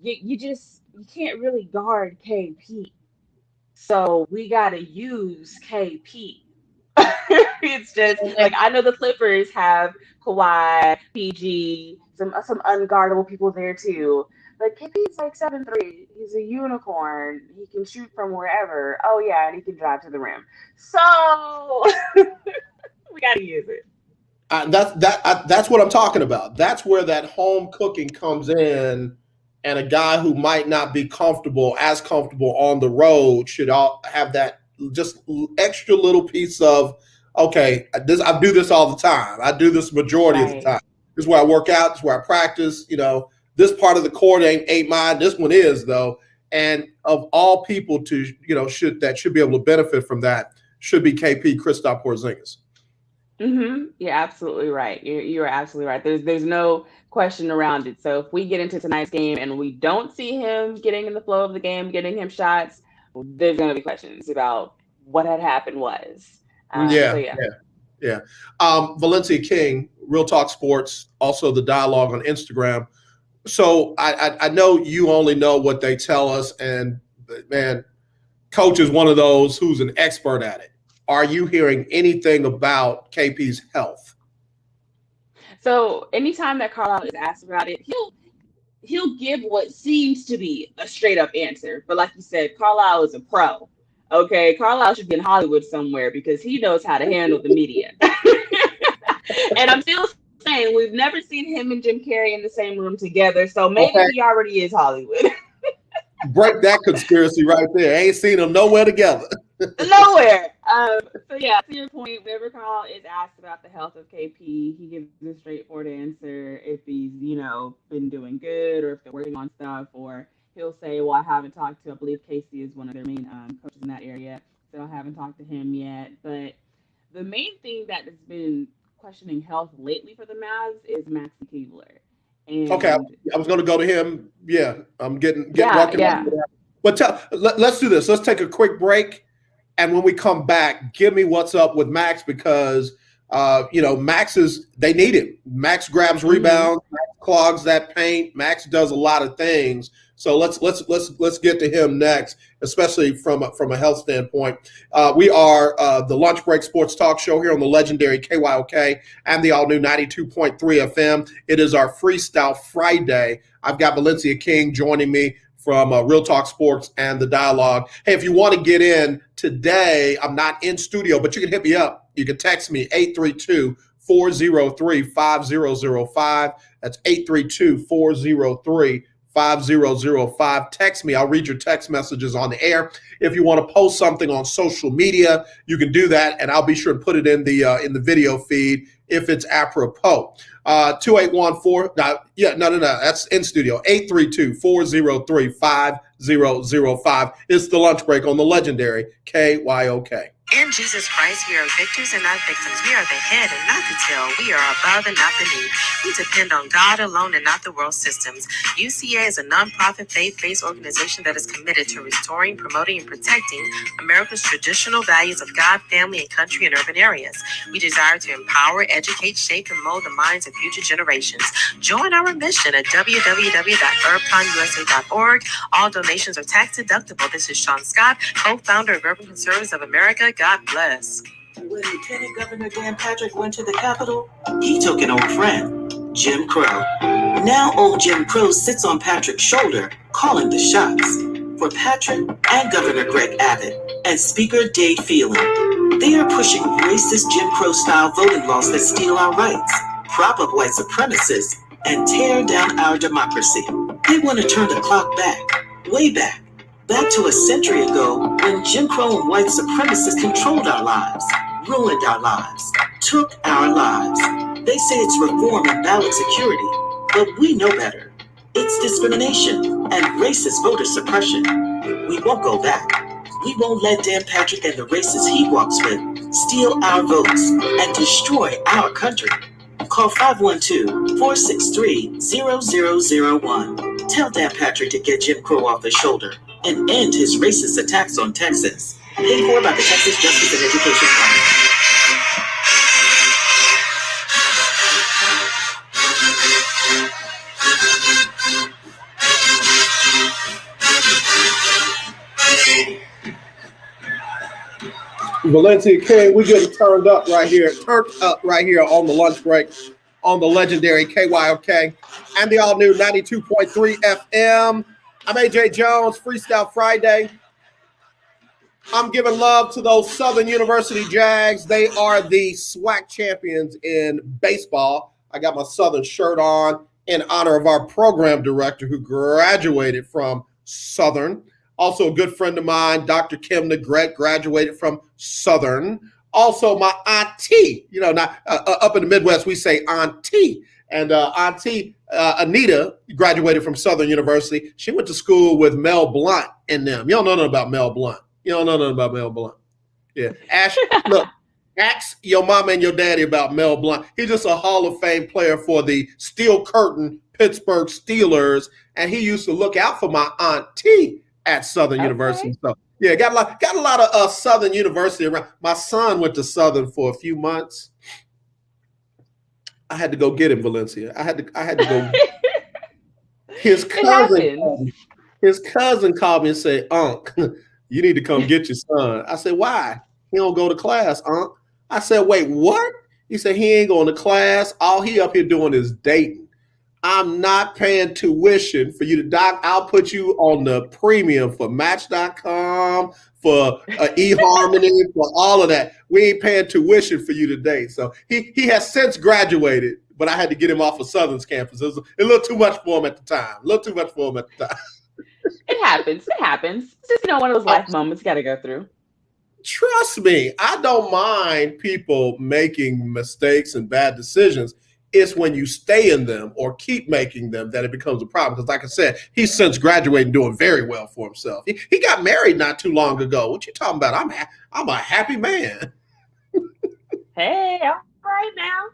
you can't really guard KP. So we got to use KP. It's just like, I know the Clippers have Kawhi, PG, some unguardable people there too. But KP's like 7'3". He's a unicorn. He can shoot from wherever. Oh yeah, and he can drive to the rim. So we gotta use it. That's what I'm talking about. That's where that home cooking comes in, and a guy who might not be as comfortable on the road should have that just extra little piece of, okay, I do this all the time. I do this majority of the time. This is where I work out. This is where I practice. This part of the court ain't mine. This one is, though. And of all people should be able to benefit from that should be KP, Kristaps Porzingis. Mm-hmm. You're absolutely right. You're absolutely right. There's no question around it. So if we get into tonight's game and we don't see him getting in the flow of the game, getting him shots, there's going to be questions about what had happened was. Yeah. Valencia King, Real Talk Sports, also the dialogue on Instagram. So I know you only know what they tell us, and man, Coach is one of those who's an expert at it. Are you hearing anything about KP's health? So anytime that Carlisle is asked about it, he'll give what seems to be a straight up answer. But like you said, Carlisle is a pro. Okay, Carlisle should be in Hollywood somewhere because he knows how to handle the media. And I'm still saying we've never seen him and Jim Carrey in the same room together, so maybe he already is Hollywood. Break that conspiracy right there. Ain't seen them nowhere together. Nowhere. So yeah, to your point, whenever Carl is asked about the health of KP, he gives a straightforward answer if he's, been doing good or if they're working on stuff, or he'll say, well, I haven't talked to, I believe Casey is one of their main coaches in that area, so I haven't talked to him yet. But the main thing that has been questioning health lately for the Mavs is Maxi Keebler. And okay, I was going to go to him. Yeah, I'm getting walking. Yeah. But let's do this. Let's take a quick break, and when we come back, give me what's up with Max, because Max they need him. Max grabs rebounds, Max clogs that paint. Max does a lot of things. So let's get to him next, especially from a health standpoint. We are the Lunch Break Sports Talk Show here on the legendary KYOK and the all new 92.3 FM. It is our Freestyle Friday. I've got Valencia King joining me from Real Talk Sports and the Dialogue. Hey, if you want to get in today, I'm not in studio, but you can hit me up. You can text me 832-403-5005. That's 832-403-5005. Text me. I'll read your text messages on the air. If you want to post something on social media, you can do that, and I'll be sure to put it in the video feed if it's apropos. 2814. That's in studio. 832-403-5005. It's the lunch break on the legendary KYOK. In Jesus Christ, we are victors and not victims. We are the head and not the tail. We are above and not beneath. We depend on God alone and not the world systems. UCA is a nonprofit faith-based organization that is committed to restoring, promoting, and protecting America's traditional values of God, family, and country in urban areas. We desire to empower, educate, shape, and mold the minds of future generations. Join our mission at www.urbconusa.org. All donations are tax deductible. This is Sean Scott, co-founder of Urban Conservatives of America. God bless. When Lieutenant Governor Dan Patrick went to the Capitol, he took an old friend, Jim Crow. Now old Jim Crow sits on Patrick's shoulder, calling the shots. For Patrick and Governor Greg Abbott and Speaker Dade Phelan, they are pushing racist Jim Crow-style voting laws that steal our rights, prop up white supremacists, and tear down our democracy. They want to turn the clock back, way back to a century ago when Jim Crow and white supremacists controlled our lives, ruined our lives, took our lives. They say it's reform and ballot security, but we know better. It's discrimination and racist voter suppression. We won't go back. We won't let Dan Patrick and the racists he walks with steal our votes and destroy our country. Call 512-463-0001. Tell Dan Patrick to get Jim Crow off his shoulder and end his racist attacks on Texas. Paid for by the Texas Justice and Education Fund. Valencia King, we getting turned up right here on the lunch break on the legendary KYOK and the all new 92.3 FM. I'm AJ Jones, Freestyle Friday. I'm giving love to those Southern University Jags. They are the SWAC champions in baseball. I got my Southern shirt on in honor of our program director who graduated from Southern. Also, a good friend of mine, Dr. Kim Negrete, graduated from Southern. Also, my auntie, up in the Midwest, we say auntie. And auntie Anita graduated from Southern University. She went to school with Mel Blount and them. You don't know nothing about Mel Blount. Yeah. Ash, look, ask your mama and your daddy about Mel Blount. He's just a Hall of Fame player for the Steel Curtain Pittsburgh Steelers. And he used to look out for my auntie at Southern University. So yeah, got a lot of Southern University around. My son went to Southern for a few months. I had to go get him, Valencia. I had to go. His cousin called me and said, "Unc, you need to come get your son." I said, "Why? He don't go to class, Unc." I said, "Wait, what?" He said, "He ain't going to class. All he up here doing is dating. I'm not paying tuition for you to doc. I'll put you on the premium for Match.com, for eHarmony, for all of that. We ain't paying tuition for you today." So he has since graduated, but I had to get him off of Southern's campus. It was a little too much for him at the time. It happens. It's just, one of those life moments you got to go through. Trust me, I don't mind people making mistakes and bad decisions. It's when you stay in them or keep making them that it becomes a problem. Because like I said, he's since graduated and doing very well for himself. He got married not too long ago. What you talking about? I'm a happy man. Hey, all right now.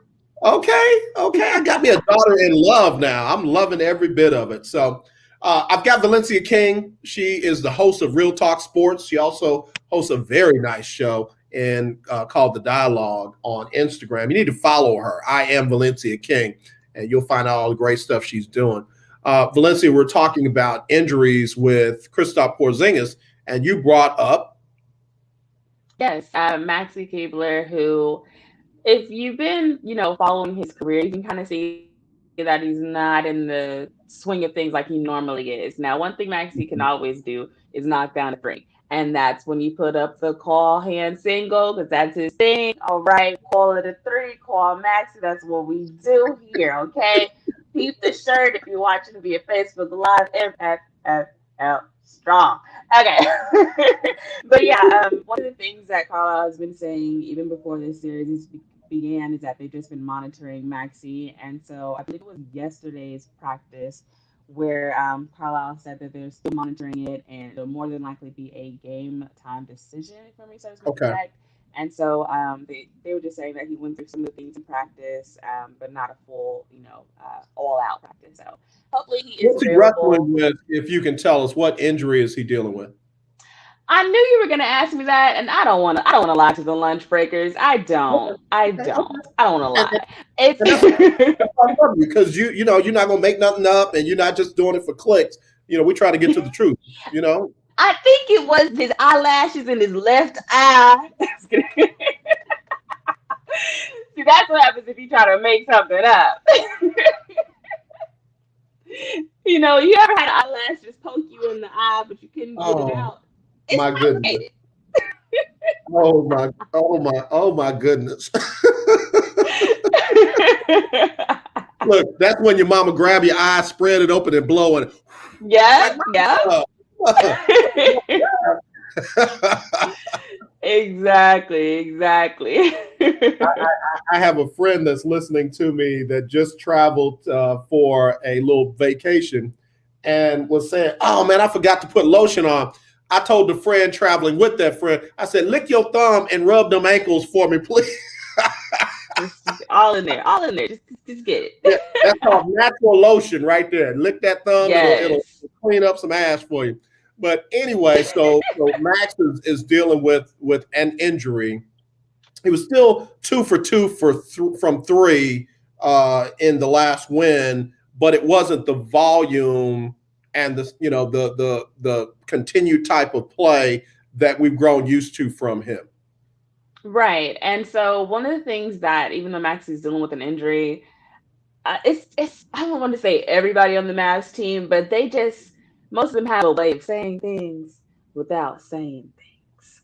Okay. I got me a daughter in love now. I'm loving every bit of it. So I've got Valencia King. She is the host of Real Talk Sports. She also hosts a very nice show called The Dialogue on Instagram. You need to follow her. I am Valencia King. and you'll find out all the great stuff she's doing. Valencia, we're talking about injuries with Kristaps Porzingis, and you brought up. Yes, Maxi Keebler, who, if you've been, following his career, you can kind of see that he's not in the swing of things like he normally is. Now, one thing Maxi can always do is knock down a three. And that's when you put up the call hand single, because that's his thing. All right, call it a three, call Maxi. That's what we do here, okay? Peep the shirt if you're watching via Facebook Live, MFFL strong. Okay. But yeah, one of the things that Carlisle has been saying even before this series began is that they've just been monitoring Maxi. And so I believe it was yesterday's practice where Carlisle said that they're still monitoring it and it'll more than likely be a game time decision, if memory serves me Okay. correct. And so they were just saying that he went through some of the things in practice, but not a full, all out practice. So hopefully he is What's he available. wrestling with? If you can tell us, what injury is he dealing with? I knew you were going to ask me that, and I don't want to lie to the lunch breakers. I don't want to lie. It's Because you're not gonna make nothing up, and you're not just doing it for clicks. We try to get to the truth. I think it was his eyelashes in his left eye. See, that's what happens if you try to make something up. You ever had an eyelash just poke you in the eye, but you couldn't get it out? It's My goodness. Oh my goodness. Look, that's when your mama grab your eye, spread it open, and blow it. Yeah. Exactly. I have a friend that's listening to me that just traveled for a little vacation and was saying, "Oh man, I forgot to put lotion on." I told the friend traveling with that friend, I said, "Lick your thumb and rub them ankles for me, please." all in there. Just get it. Yeah, that's called natural lotion right there. Lick that thumb, Yes. it'll clean up some ash for you. But anyway, so Max is dealing with an injury. He was still 2 for 2 from three in the last win, but it wasn't the volume and the continued type of play that we've grown used to from him. Right. And so one of the things that, even though Max is dealing with an injury, it's I don't want to say everybody on the Mavs team, but most of them have a way of saying things without saying things.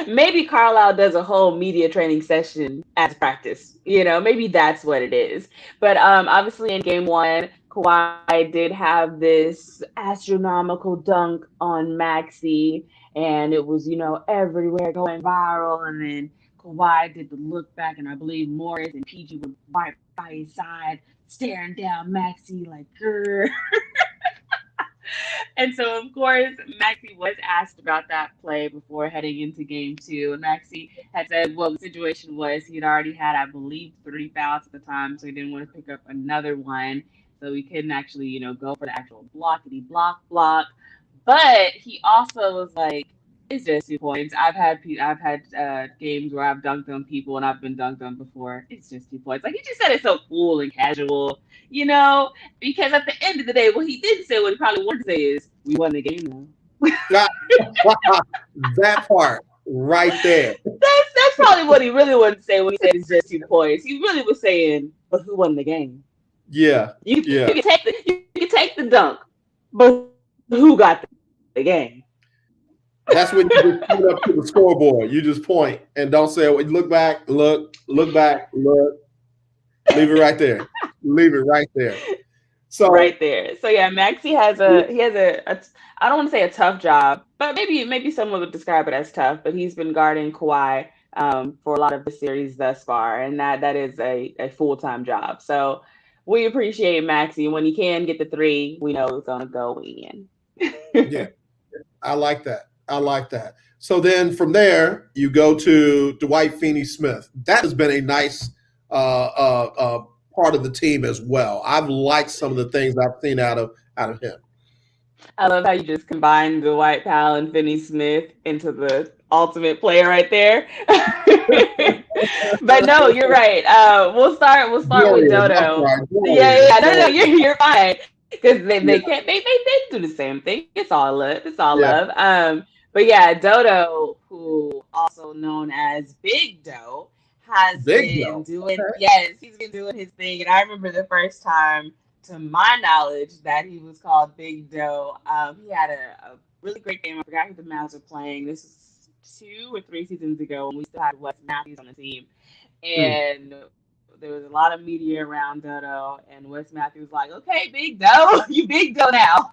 Maybe Carlisle does a whole media training session as practice. Maybe that's what it is. But obviously in game one, Kawhi did have this astronomical dunk on Maxi, and it was, everywhere going viral. And then Kawhi did the look back, and I believe Morris and PG were right by his side, staring down Maxi like, grr. And so, of course, Maxi was asked about that play before heading into game two. And Maxi had said, well, the situation was he had already had, I believe, 3 fouls at the time, so he didn't want to pick up another one. So he couldn't actually, go for the actual blockity block. But he also was like, it's just 2 points. I've had games where I've dunked on people and I've been dunked on before. It's just 2 points. Like, he just said it so cool and casual, because at the end of the day, what he didn't say, what he probably wanted to say is, we won the game though. That part right there. That's probably what he really wanted to say when he said it's just 2 points. He really was saying, but who won the game? Yeah. You can take the dunk, but who got the game? That's when you just point up to the scoreboard. You just point and don't say, look back, look back, look. Leave it right there. Leave it right there. So right there. So yeah, Maxi has a I don't want to say a tough job, but maybe someone would describe it as tough. But he's been guarding Kawhi for a lot of the series thus far, and that is a full-time job. So we appreciate Maxi. When he can get the 3, we know it's gonna go in. Yeah, I like that. So then from there, you go to Dwight Finney-Smith. That has been a nice part of the team as well. I've liked some of the things I've seen out of him. I love how you just combined Dwight Powell and Finney-Smith into the ultimate player right there. But no, you're right. We'll start with Dorian, I'm Dodo. sorry, Yeah, Dorian, yeah. No, Dorian. you're fine. Because Yeah, they can't they do the same thing. It's all love. It's all yeah, love. But yeah, Dodo, who also known as Big Doe, has big been though. doing, Okay. yes, he's been doing his thing. And I remember the first time, to my knowledge, that he was called Big Doe. He had a really great game. I forgot who the Mavs were playing. This is 2 or 3 seasons ago when we still had Wes Matthews on the team. Hmm. And there was a lot of media around Dodo, and Wes Matthews was like, "Okay, Big Doe, you Big Doe now."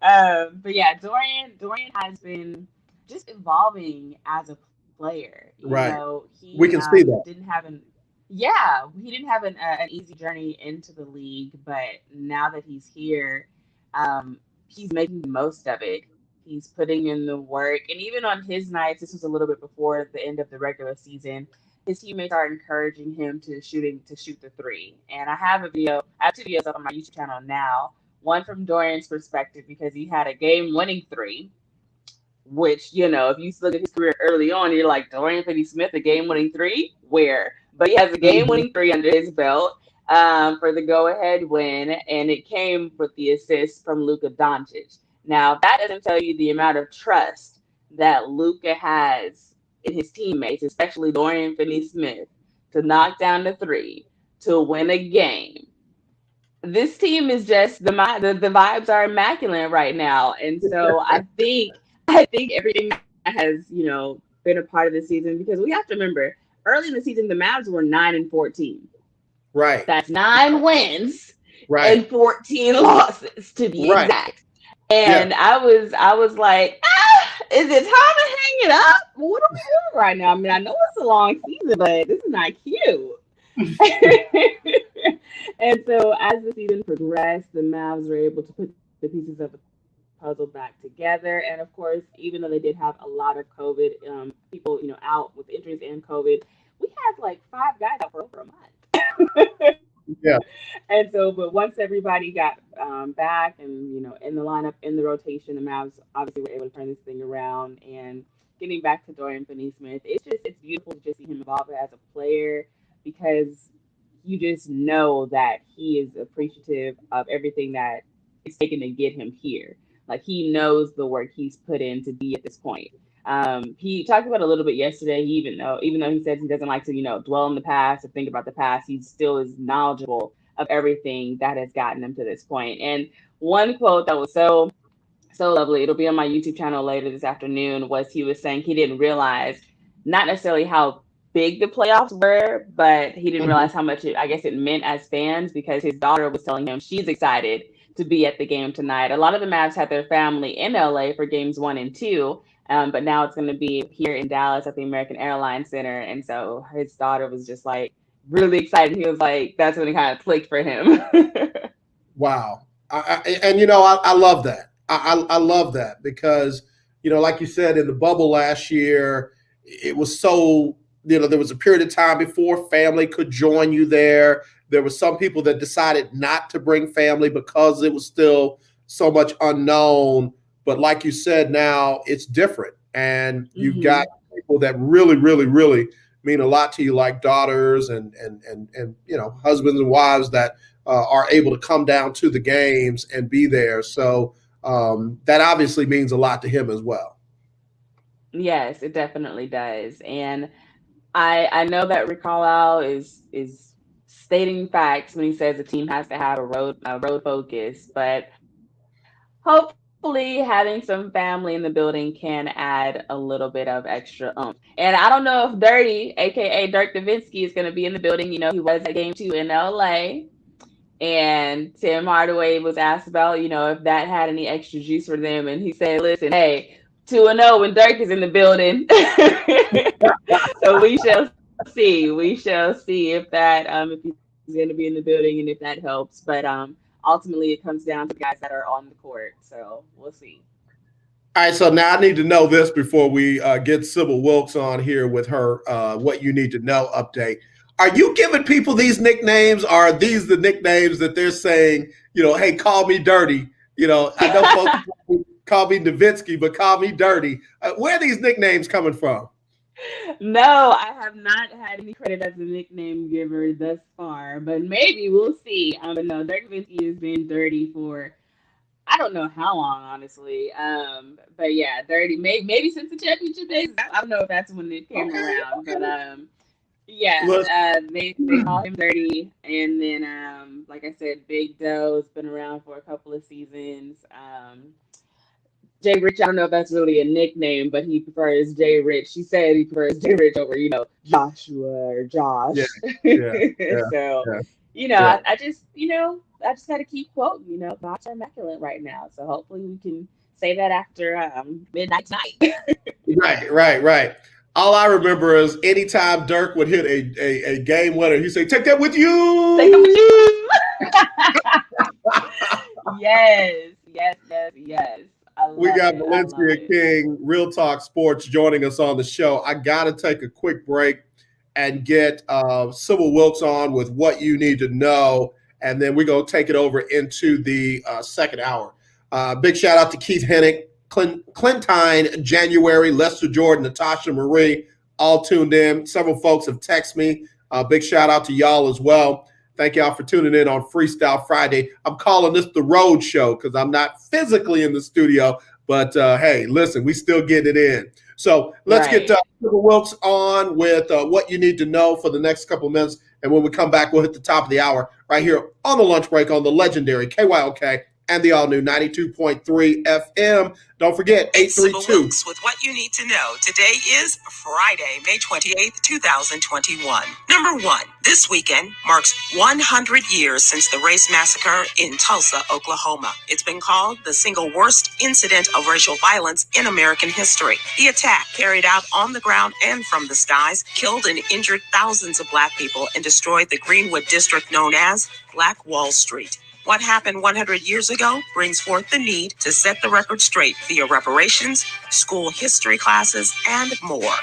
But yeah, Dorian has been just evolving as a player. Right. We He can see that. didn't have an yeah, he didn't have an easy journey into the league, but now that he's here, he's making the most of it. He's putting in the work, and even on his nights, this was a little bit before the end of the regular season. His teammates are encouraging him to shoot the three. And I have a video. I have 2 videos up on my YouTube channel now. One from Dorian's perspective because he had a game-winning three, which, if you look at his career early on, you're like, Dorian Finney-Smith, a game-winning three? Where? But he has a Mhm. game-winning three under his belt for the go-ahead win, and it came with the assist from Luka Doncic. Now, that doesn't tell you the amount of trust that Luka has in his teammates, especially Dorian Finney-Smith, to knock down the three, to win a game. This team is just the vibes are immaculate right now, and so I think everything that has been a part of the season, because we have to remember early in the season the Mavs were 9-14. Right. That's 9 wins Right. and 14 losses to be Right. exact. Yeah. And I was like, is it time to hang it up? What are we doing right now? I mean, I know it's a long season, but this is not cute. And so as the season progressed, the Mavs were able to put the pieces of the puzzle back together. And of course, even though they did have a lot of COVID people, out with injuries and COVID, we had like 5 guys out for over a month. Yeah. And so, but once everybody got back and in the lineup, in the rotation, the Mavs obviously were able to turn this thing around. And getting back to Dorian Finney-Smith, it's beautiful to just see him evolve as a player, because you just know that he is appreciative of everything that it's taken to get him here. Like, he knows the work he's put in to be at this point. He talked about it a little bit yesterday. Even though he says he doesn't like to, dwell in the past or think about the past, he still is knowledgeable of everything that has gotten him to this point. And one quote that was so lovely, it'll be on my YouTube channel later this afternoon, was he was saying he didn't realize not necessarily how big the playoffs were, but he didn't Mhm. realize how much I guess it meant as fans, because his daughter was telling him she's excited to be at the game tonight. A lot of the Mavs had their family in LA for games 1 and 2, but now it's going to be here in Dallas at the American Airlines Center. And so his daughter was just like really excited. He was like, that's when it kind of clicked for him. Wow. I love that. I love that because, like you said, in the bubble last year, it was so, there was a period of time before family could join you there. There were some people that decided not to bring family because it was still so much unknown. But like you said, now it's different. And you've got Hmm. people that really, really, really mean a lot to you, like daughters and husbands and wives that are able to come down to the games and be there. So that obviously means a lot to him as well. Yes, it definitely does. And I know that Rick Carlisle is stating facts when he says the team has to have a road focus, but hopefully having some family in the building can add a little bit of extra oomph. And I don't know if Dirty, aka Dirk Nowitzki, is going to be in the building. He was at game 2 in LA. And Tim Hardaway was asked about, if that had any extra juice for them. And he said, listen, hey, 2-0 when Dirk is in the building. So we shall see. We shall see if if he's going to be in the building and if that helps. But ultimately, it comes down to the guys that are on the court. So we'll see. All right, so now I need to know this before we get Sybil Wilkes on here with her what you need to know update. Are you giving people these nicknames? Or are these the nicknames that they're saying, hey, call me Dirty? I know folks call me Nowitzki, but call me Dirty. Where are these nicknames coming from? No, I have not had any credit as a nickname giver thus far, but maybe we'll see. But no, Dirk Nowitzki has been dirty for I don't know how long, honestly. But yeah, dirty. Maybe since the championship days. I don't know if that's when it came Okay, around, but okay. yeah. Listen, They call him dirty, and then like I said, Big Doe's been around for a couple of seasons. Jay Rich, I don't know if that's really a nickname, but he prefers Jay Rich. He said he prefers Jay Rich over, Joshua or yeah, Josh. yeah, yeah, So, yeah, yeah. I just, I just got to keep quoting, God's are immaculate right now. So hopefully we can say that after midnight tonight. Right, right, right. All I remember is anytime Dirk would hit a game winner, he'd say, "Take that with Say that with you." you. Yes, yes, yes, yes. I We love got it. I love Valencia it. King, Real Talk Sports, joining us on the show. I got to take a quick break and get Sybil Wilkes on with what you need to know, and then we're going to take it over into the second hour. Big shout out to Keith Hennick, Clentine, January, Lester Jordan, Natasha Marie, all tuned in. Several folks have texted me. Big shout out to y'all as well. Thank y'all for tuning in on Freestyle Friday. I'm calling this the road show because I'm not physically in the studio, but hey, listen, we still get it in. So let's get Right. Sybil Wilkes on with what you need to know for the next couple of minutes. And when we come back, we'll hit the top of the hour right here on the lunch break on the legendary KYOK and the all-new 92.3 FM. Don't forget, It's Sybil 832. Wilkes with what you need to know. Today is Friday, May 28th, 2021. Number one, this weekend marks 100 years since the race massacre in Tulsa, Oklahoma. It's been called the single worst incident of racial violence in American history. The attack, carried out on the ground and from the skies, killed and injured thousands of black people and destroyed the Greenwood district known as Black Wall Street. What happened 100 years ago brings forth the need to set the record straight via reparations, school history classes, and more.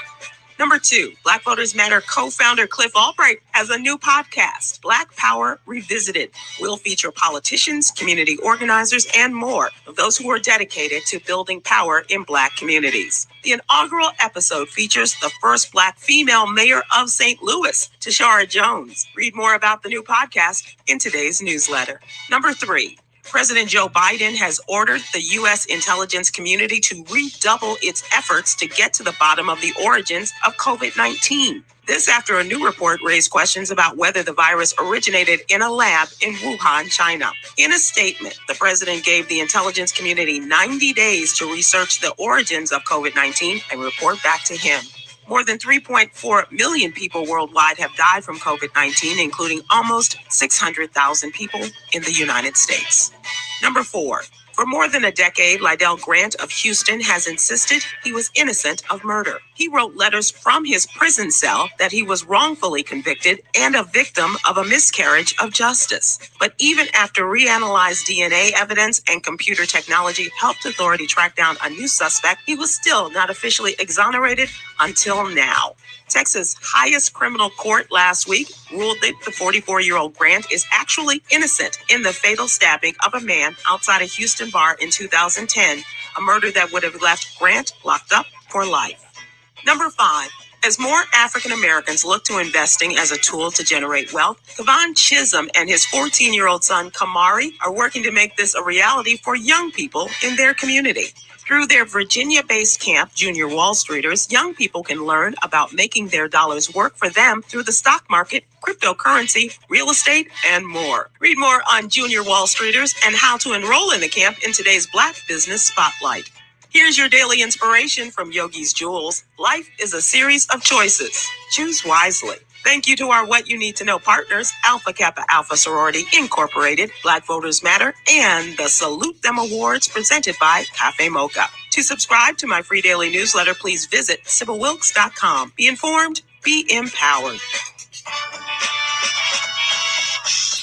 Number two, Black Voters Matter co-founder Cliff Albright has a new podcast, Black Power Revisited. We'll feature politicians, community organizers, and more of those who are dedicated to building power in Black communities. The inaugural episode features the first Black female mayor of St. Louis, Tashara Jones. Read more about the new podcast in today's newsletter. Number three, President Joe Biden has ordered the U.S. intelligence community to redouble its efforts to get to the bottom of the origins of COVID-19. This after a new report raised questions about whether the virus originated in a lab in Wuhan, China. In a statement, the president gave the intelligence community 90 days to research the origins of COVID-19 and report back to him. More than 3.4 million people worldwide have died from COVID-19, including almost 600,000 people in the United States. Number four, for more than a decade, Lydell Grant of Houston has insisted he was innocent of murder. He wrote letters from his prison cell that he was wrongfully convicted and a victim of a miscarriage of justice. But even after reanalyzed DNA evidence and computer technology helped authority track down a new suspect, he was still not officially exonerated until now. Texas' highest criminal court last week ruled that the 44-year-old Grant is actually innocent in the fatal stabbing of a man outside a Houston bar in 2010, a murder that would have left Grant locked up for life. Number five, as more African Americans look to investing as a tool to generate wealth, Kevon Chisholm and his 14-year-old son Kamari are working to make this a reality for young people in their community. Through their Virginia-based camp, Junior Wall Streeters, young people can learn about making their dollars work for them through the stock market, cryptocurrency, real estate, and more. Read more on Junior Wall Streeters and how to enroll in the camp in today's Black Business Spotlight. Here's your daily inspiration from Yogi's Jewels. Life is a series of choices. Choose wisely. Thank you to our What You Need to Know partners, Alpha Kappa Alpha Sorority Incorporated, Black Voters Matter, and the Salute Them Awards presented by Cafe Mocha. To subscribe to my free daily newsletter, please visit SybilWilkes.com. Be informed, be empowered.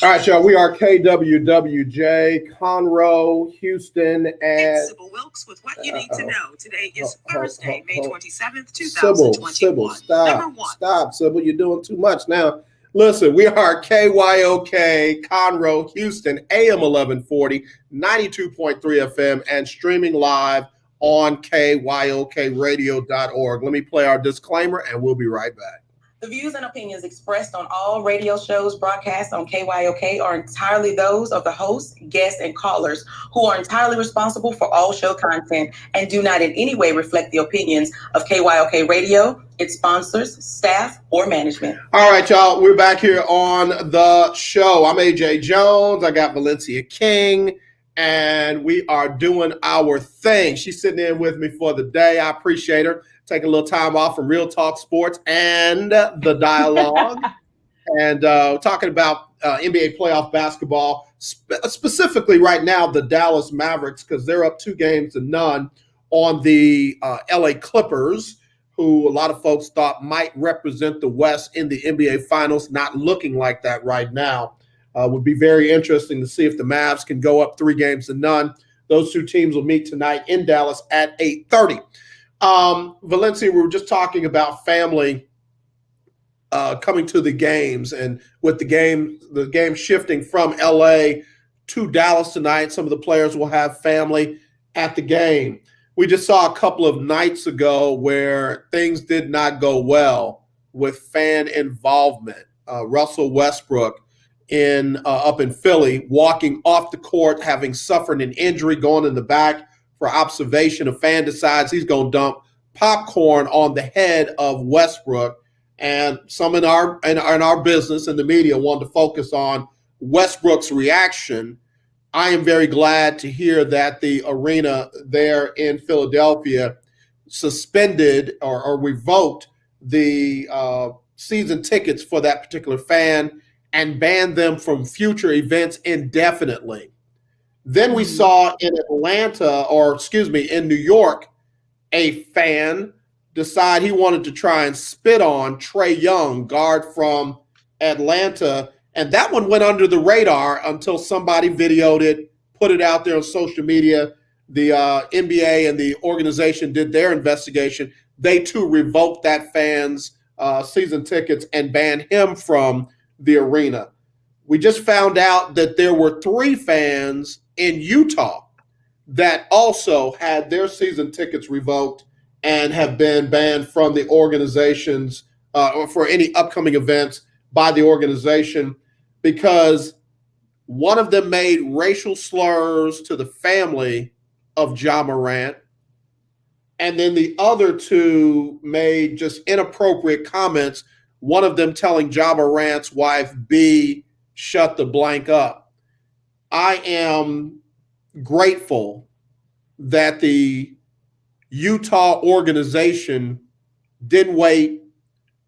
All right, y'all. We are KWWJ, Conroe, Houston, and It's Sybil Wilkes with what you need to know. Today is Thursday, May 27th, Sybil, 2021. Number one. stop, Sybil. You're doing too much now. Listen, we are KYOK, Conroe, Houston, AM 1140, 92.3 FM, and streaming live on kyokradio.org. Let me play our disclaimer and we'll be right back. The views and opinions expressed on all radio shows broadcast on KYOK are entirely those of the hosts, guests, and callers, who are entirely responsible for all show content and do not in any way reflect the opinions of KYOK Radio, its sponsors, staff, or management. All right, y'all. We're back here on the show. I'm AJ Jones. I got Valencia King, and we are doing our thing. She's sitting in with me for the day. I appreciate her. Taking a little time off from Real Talk Sports and the dialogue. And talking about NBA playoff basketball, specifically right now, the Dallas Mavericks, because they're up 2-0 on the LA Clippers, who a lot of folks thought might represent the West in the NBA Finals. Not looking like that right now. Would be very interesting to see if the Mavs can go up 3-0. Those two teams will meet tonight in Dallas at 8:30. Valencia, we were just talking about family coming to the games, and with the game shifting from LA to Dallas tonight, some of the players will have family at the game. We just saw a couple of nights ago where things did not go well with fan involvement. Russell Westbrook up in Philly, walking off the court, having suffered an injury, going in the back for observation. A fan decides he's going to dump popcorn on the head of Westbrook, and some in our business and the media wanted to focus on Westbrook's reaction. I am very glad to hear that the arena there in Philadelphia suspended or revoked the season tickets for that particular fan and banned them from future events indefinitely. Then we saw in New York, a fan decide he wanted to try and spit on Trae Young, guard from Atlanta. And that one went under the radar until somebody videoed it, put it out there on social media. The NBA and the organization did their investigation. They too revoked that fan's season tickets and banned him from the arena. We just found out that there were 3 fans in Utah that also had their season tickets revoked and have been banned from the organizations or for any upcoming events by the organization, because one of them made racial slurs to the family of Ja Morant, and then the other 2 made just inappropriate comments, one of them telling Ja Morant's wife, B, shut the blank up. I am grateful that the Utah organization didn't wait,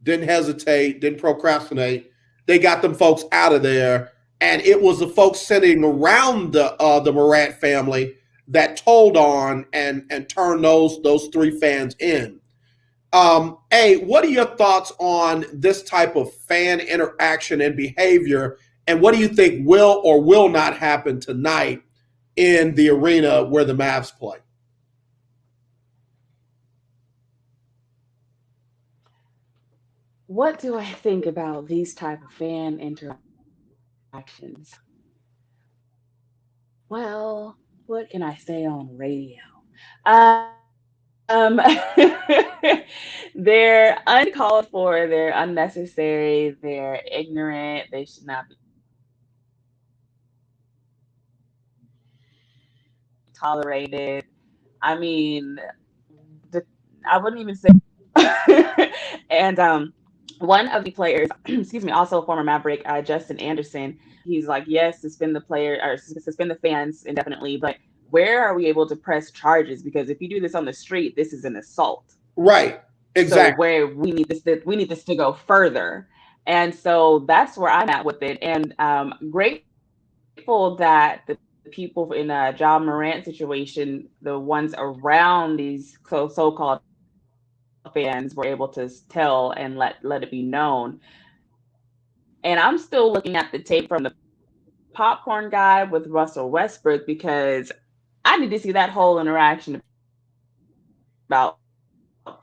didn't hesitate, didn't procrastinate. They got them folks out of there, and it was the folks sitting around the Morant family that told on and turned those 3 fans in. What are your thoughts on this type of fan interaction and behavior, and what do you think will or will not happen tonight in the arena where the Mavs play? What do I think about these type of fan interactions? Well, what can I say on radio? They're uncalled for, they're unnecessary, they're ignorant, they should not be tolerated. I mean, I wouldn't even say. And one of the players, excuse me, also a former Maverick, Justin Anderson, he's like, yes, suspend the player or suspend the fans indefinitely, but where are we able to press charges? Because if you do this on the street, this is an assault. Right. Exactly. So where we need this to go further. And so that's where I'm at with it. And grateful that the people in Ja Morant situation, the ones around these so-called fans, were able to tell and let it be known. And I'm still looking at the tape from the popcorn guy with Russell Westbrook, because I need to see that whole interaction about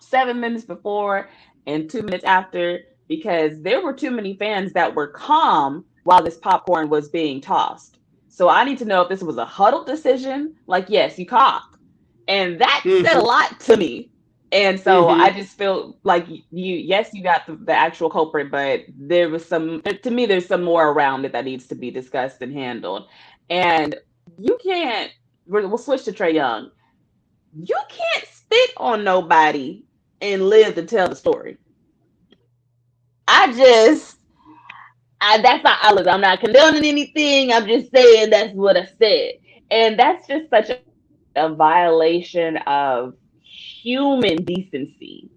7 minutes before and 2 minutes after, because there were too many fans that were calm while this popcorn was being tossed. So I need to know if this was a huddled decision, like, yes, you cock, And that said a Mm-hmm. lot to me. And so I Mm-hmm. just feel like yes, you got the actual culprit, but there was to me, there's some more around it that needs to be discussed and handled. And you can't, we'll switch to Trae Young. You can't spit on nobody and live to tell the story. I just, that's not, I'm not condoning anything. I'm just saying that's what I said. And that's just such a violation of human decency.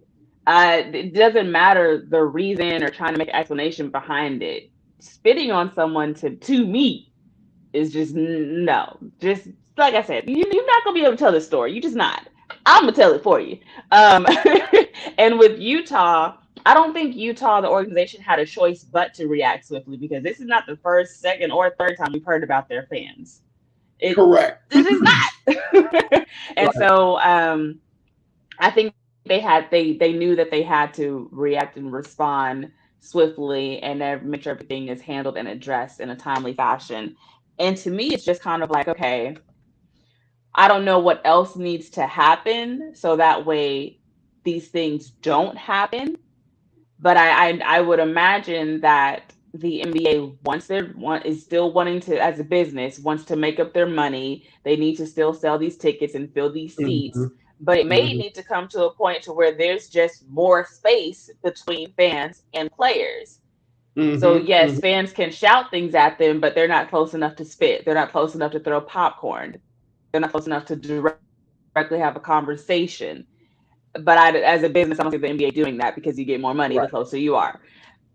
It doesn't matter the reason or trying to make an explanation behind it. Spitting on someone to me is just no. Just like I said, you're not gonna be able to tell the story. You just not. I'm gonna tell it for you. Um, and with Utah, I don't think Utah, the organization, had a choice but to react swiftly because this is not the first, second, or third time we've heard about their fans. Correct. This is not. And Right. so I think they knew that they had to react and respond swiftly and then make sure everything is handled and addressed in a timely fashion. And to me, it's just kind of like, okay, I don't know what else needs to happen so that way these things don't happen. But I would imagine that the NBA, is still wanting to, as a business, wants to make up their money. They need to still sell these tickets and fill these Mm-hmm. seats. But it may Mm-hmm. need to come to a point to where there's just more space between fans and players. So Mm-hmm. yes, Mm-hmm. fans can shout things at them, but they're not close enough to spit. They're not close enough to throw popcorn. They're not close enough to directly have a conversation. But as a business, I don't see the NBA doing that because you get more money the Right. closer you are.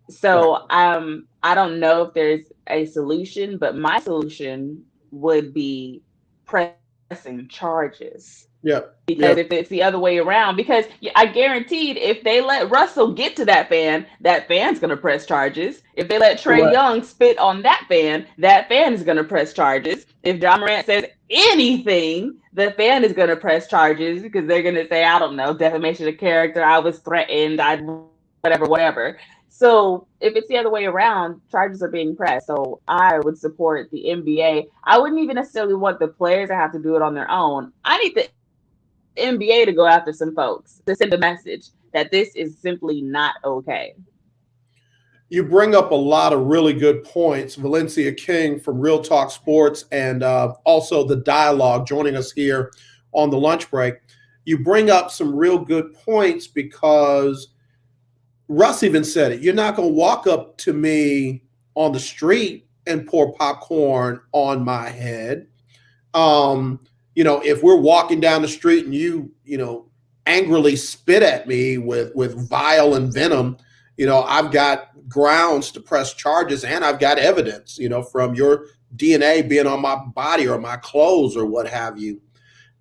Right. So I don't know if there's a solution, but my solution would be pressing charges. Yep. Because if Yep. it's the other way around, because I guaranteed if they let Russell get to that fan's gonna press charges. If they let Trae Correct. Young spit on that fan is gonna press charges. If John Morant says anything, the fan is gonna press charges because they're gonna say, I don't know, defamation of character, I was threatened, I whatever. So if it's the other way around, charges are being pressed. So I would support the NBA. I wouldn't even necessarily want the players to have to do it on their own. I need the NBA to go after some folks to send a message that this is simply not okay. You bring up a lot of really good points. Valencia King from Real Talk Sports and also the dialogue joining us here on the lunch break. You bring up some real good points because Russ even said it. You're not going to walk up to me on the street and pour popcorn on my head. Um, if we're walking down the street and angrily spit at me with vile and venom, I've got grounds to press charges and I've got evidence, from your DNA being on my body or my clothes or what have you.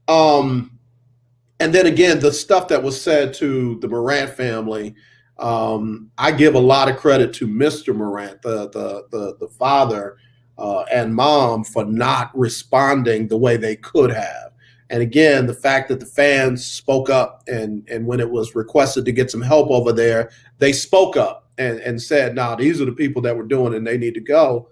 And then again, the stuff that was said to the Morant family, I give a lot of credit to Mr. Morant, the father and mom, for not responding the way they could have. And again, the fact that the fans spoke up and when it was requested to get some help over there, they spoke up and said, "No, these are the people that were doing it and they need to go."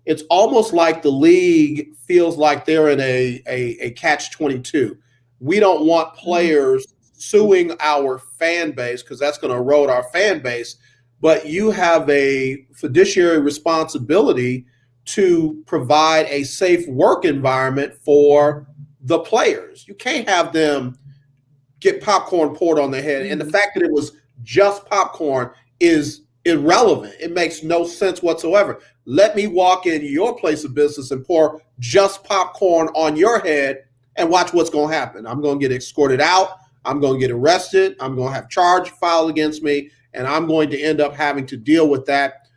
It's almost like the league feels like they're in a catch-22. We don't want players suing our fan base because that's going to erode our fan base. But you have a fiduciary responsibility to provide a safe work environment for the players. You can't have them get popcorn poured on their head. And the fact that it was just popcorn is irrelevant. It makes no sense whatsoever. Let me walk in your place of business and pour just popcorn on your head and watch what's going to happen. I'm going to get escorted out. I'm going to get arrested. I'm going to have charge filed against me. And I'm going to end up having to deal with that,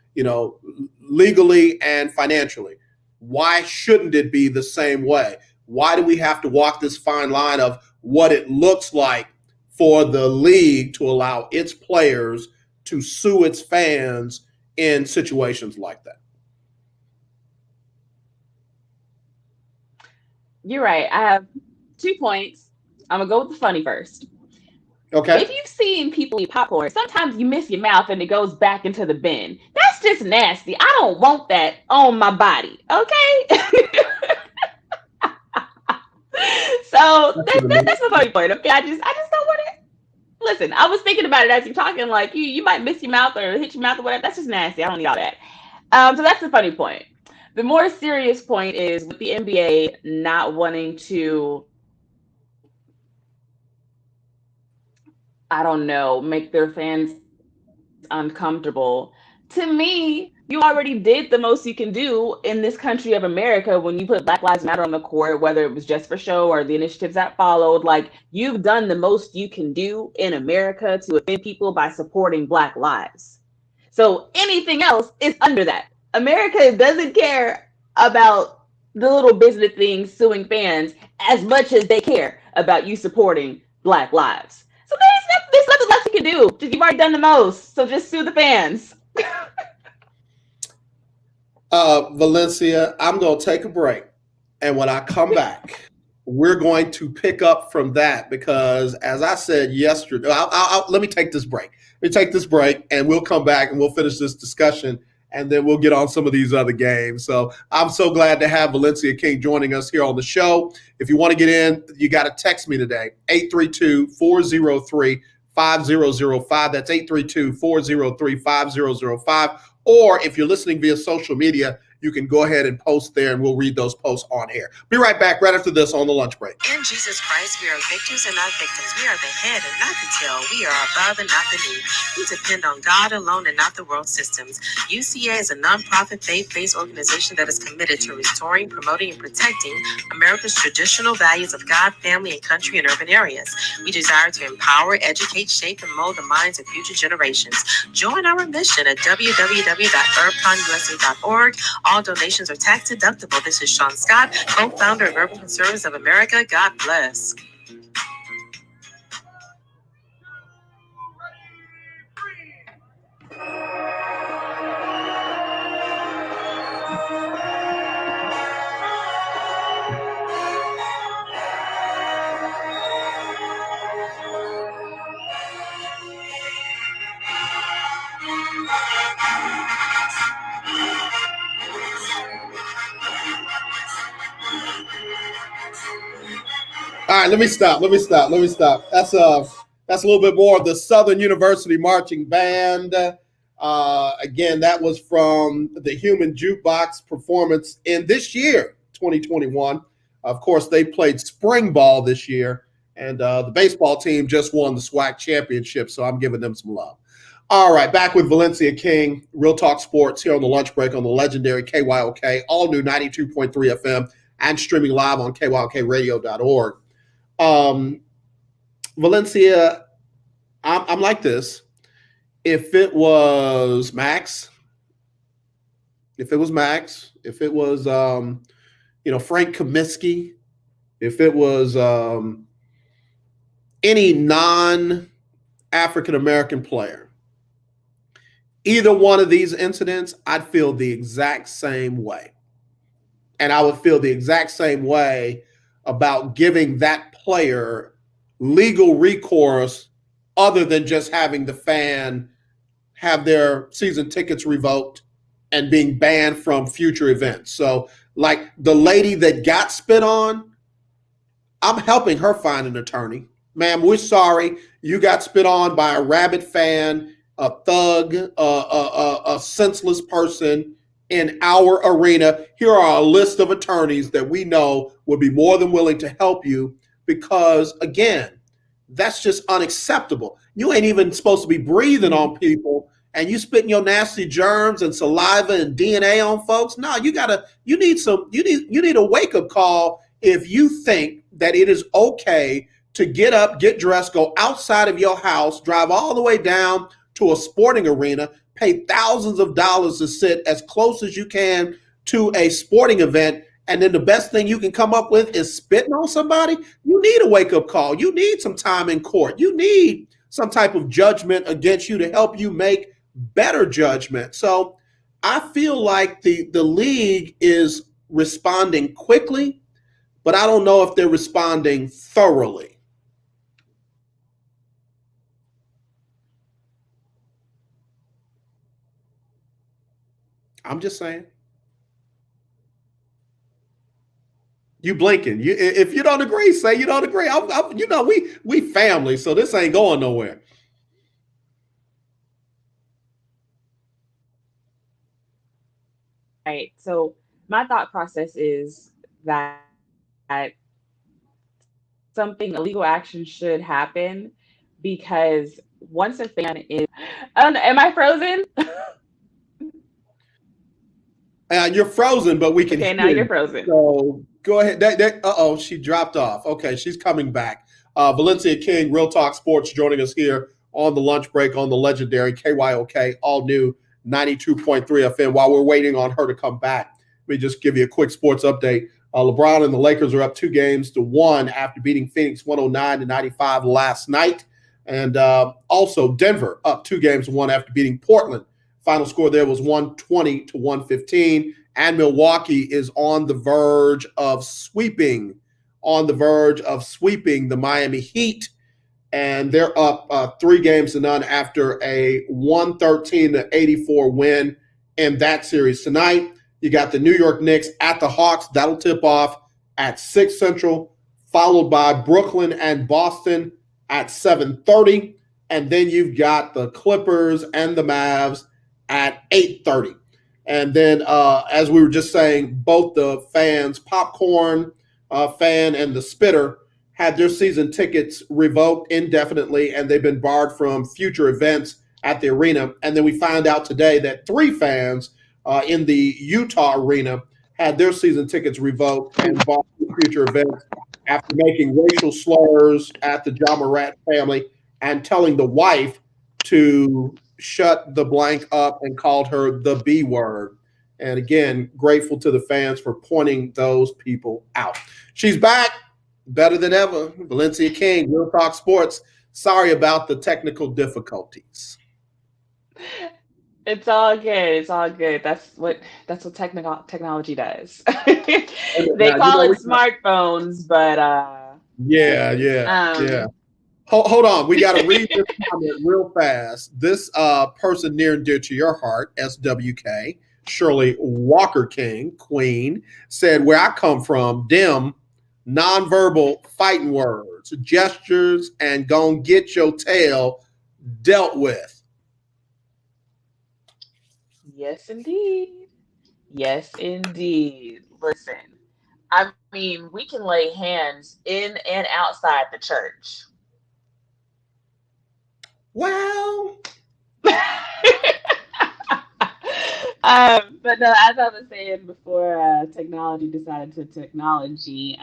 legally and financially. Why shouldn't it be the same way? Why do we have to walk this fine line of what it looks like for the league to allow its players to sue its fans in situations like that? You're right. I have 2 points. I'm gonna go with the funny first. Okay. If you've seen people eat popcorn, sometimes you miss your mouth and it goes back into the bin. That's just nasty. I don't want that on my body. Okay. So that's the funny point. Okay, I just don't want to. Listen, I was thinking about it as you're talking. Like you might miss your mouth or hit your mouth or whatever. That's just nasty. I don't need all that. So that's the funny point. The more serious point is with the NBA not wanting to, I don't know, make their fans uncomfortable. To me, you already did the most you can do in this country of America when you put Black Lives Matter on the court, whether it was just for show or the initiatives that followed. Like, you've done the most you can do in America to offend people by supporting Black lives. So anything else is under that. America doesn't care about the little business things suing fans as much as they care about you supporting Black lives. So there's nothing left you can do. You've already done the most. So just sue the fans. Valencia, I'm going to take a break. And when I come back, we're going to pick up from that because, as I said yesterday, let me take this break. Let me take this break and we'll come back and we'll finish this discussion and then we'll get on some of these other games. So I'm so glad to have Valencia King joining us here on the show. If you want to get in, you got to text me today, 832-403-5005. That's 832-403-5005. Or if you're listening via social media, you can go ahead and post there and we'll read those posts on air. Be right back right after this on the lunch break. In Jesus Christ, we are victors and not victims. We are the head and not the tail. We are above and not beneath. We depend on God alone and not the world systems. UCA is a nonprofit faith-based organization that is committed to restoring, promoting, and protecting America's traditional values of God, family, and country in urban areas. We desire to empower, educate, shape, and mold the minds of future generations. Join our mission at www.urbconusa.org. All donations are tax deductible. This is Sean Scott, co-founder of Urban Conservatives of America. God bless. All right, let me stop. That's a little bit more of the Southern University Marching Band. Again, that was from the Human Jukebox performance in this year, 2021. Of course, they played spring ball this year, and the baseball team just won the SWAC championship, so I'm giving them some love. All right, back with Valencia King, Real Talk Sports here on the lunch break on the legendary KYOK, all new 92.3 FM, and streaming live on kyokradio.org. Valencia, I'm like this. If it was Max, if it was Frank Kaminsky, if it was any non-African American player, either one of these incidents, I'd feel the exact same way. And I would feel the exact same way about giving that player legal recourse other than just having the fan have their season tickets revoked and being banned from future events. So, like the lady that got spit on, I'm helping her find an attorney. Ma'am, we're sorry. You got spit on by a rabid fan, a thug, a senseless person in our arena. Here are a list of attorneys that we know would be more than willing to help you because, again, that's just unacceptable. You ain't even supposed to be breathing on people and you spitting your nasty germs and saliva and DNA on folks. No, you need a wake-up call if you think that it is okay to get up, get dressed, go outside of your house, drive all the way down to a sporting arena, pay thousands of dollars to sit as close as you can to a sporting event, and then the best thing you can come up with is spitting on somebody. You need a wake-up call. You need some time in court. You need some type of judgment against you to help you make better judgment. So I feel like the league is responding quickly, but I don't know if they're responding thoroughly. I'm just saying. You blinking. If you don't agree, say you don't agree. We family, so this ain't going nowhere. Right. So my thought process is that something, a legal action should happen because once a fan is, am I frozen? You're frozen, but we can Okay, hear now you're you. frozen. So go ahead. She dropped off. Okay, she's coming back. Valencia King, Real Talk Sports, joining us here on the lunch break on the legendary KYOK, all new 92.3 FM. While we're waiting on her to come back, let me just give you a quick sports update. LeBron and the Lakers are up 2-1 after beating Phoenix 109-95 last night. And also Denver up 2-1 after beating Portland. Final score there was 120-115. And Milwaukee is on the verge of sweeping the Miami Heat. And they're up 3-0 after a 113-84 win in that series. Tonight, you got the New York Knicks at the Hawks. That'll tip off at 6 Central, followed by Brooklyn and Boston at 7:30. And then you've got the Clippers and the Mavs at 8:30. And then, as we were just saying, both the fans, Popcorn fan and the Spitter, had their season tickets revoked indefinitely, and they've been barred from future events at the arena. And then we found out today that 3 fans in the Utah arena had their season tickets revoked and barred from future events after making racial slurs at the John Morant family and telling the wife to shut the blank up and called her the B word. And again, grateful to the fans for pointing those people out. She's back, better than ever. Valencia King, Real Talk Sports. Sorry about the technical difficulties. It's all good. It's all good. That's what technology does. They call it smartphones, but yeah. Hold on. We got to read this comment real fast. This person near and dear to your heart, SWK, Shirley Walker King, Queen, said, where I come from, them nonverbal fighting words, gestures, and gon' get your tail dealt with. yes, indeed. Yes, indeed. Listen, I mean, we can lay hands in and outside the church. Well, but no, as I was saying before, technology decided to technology.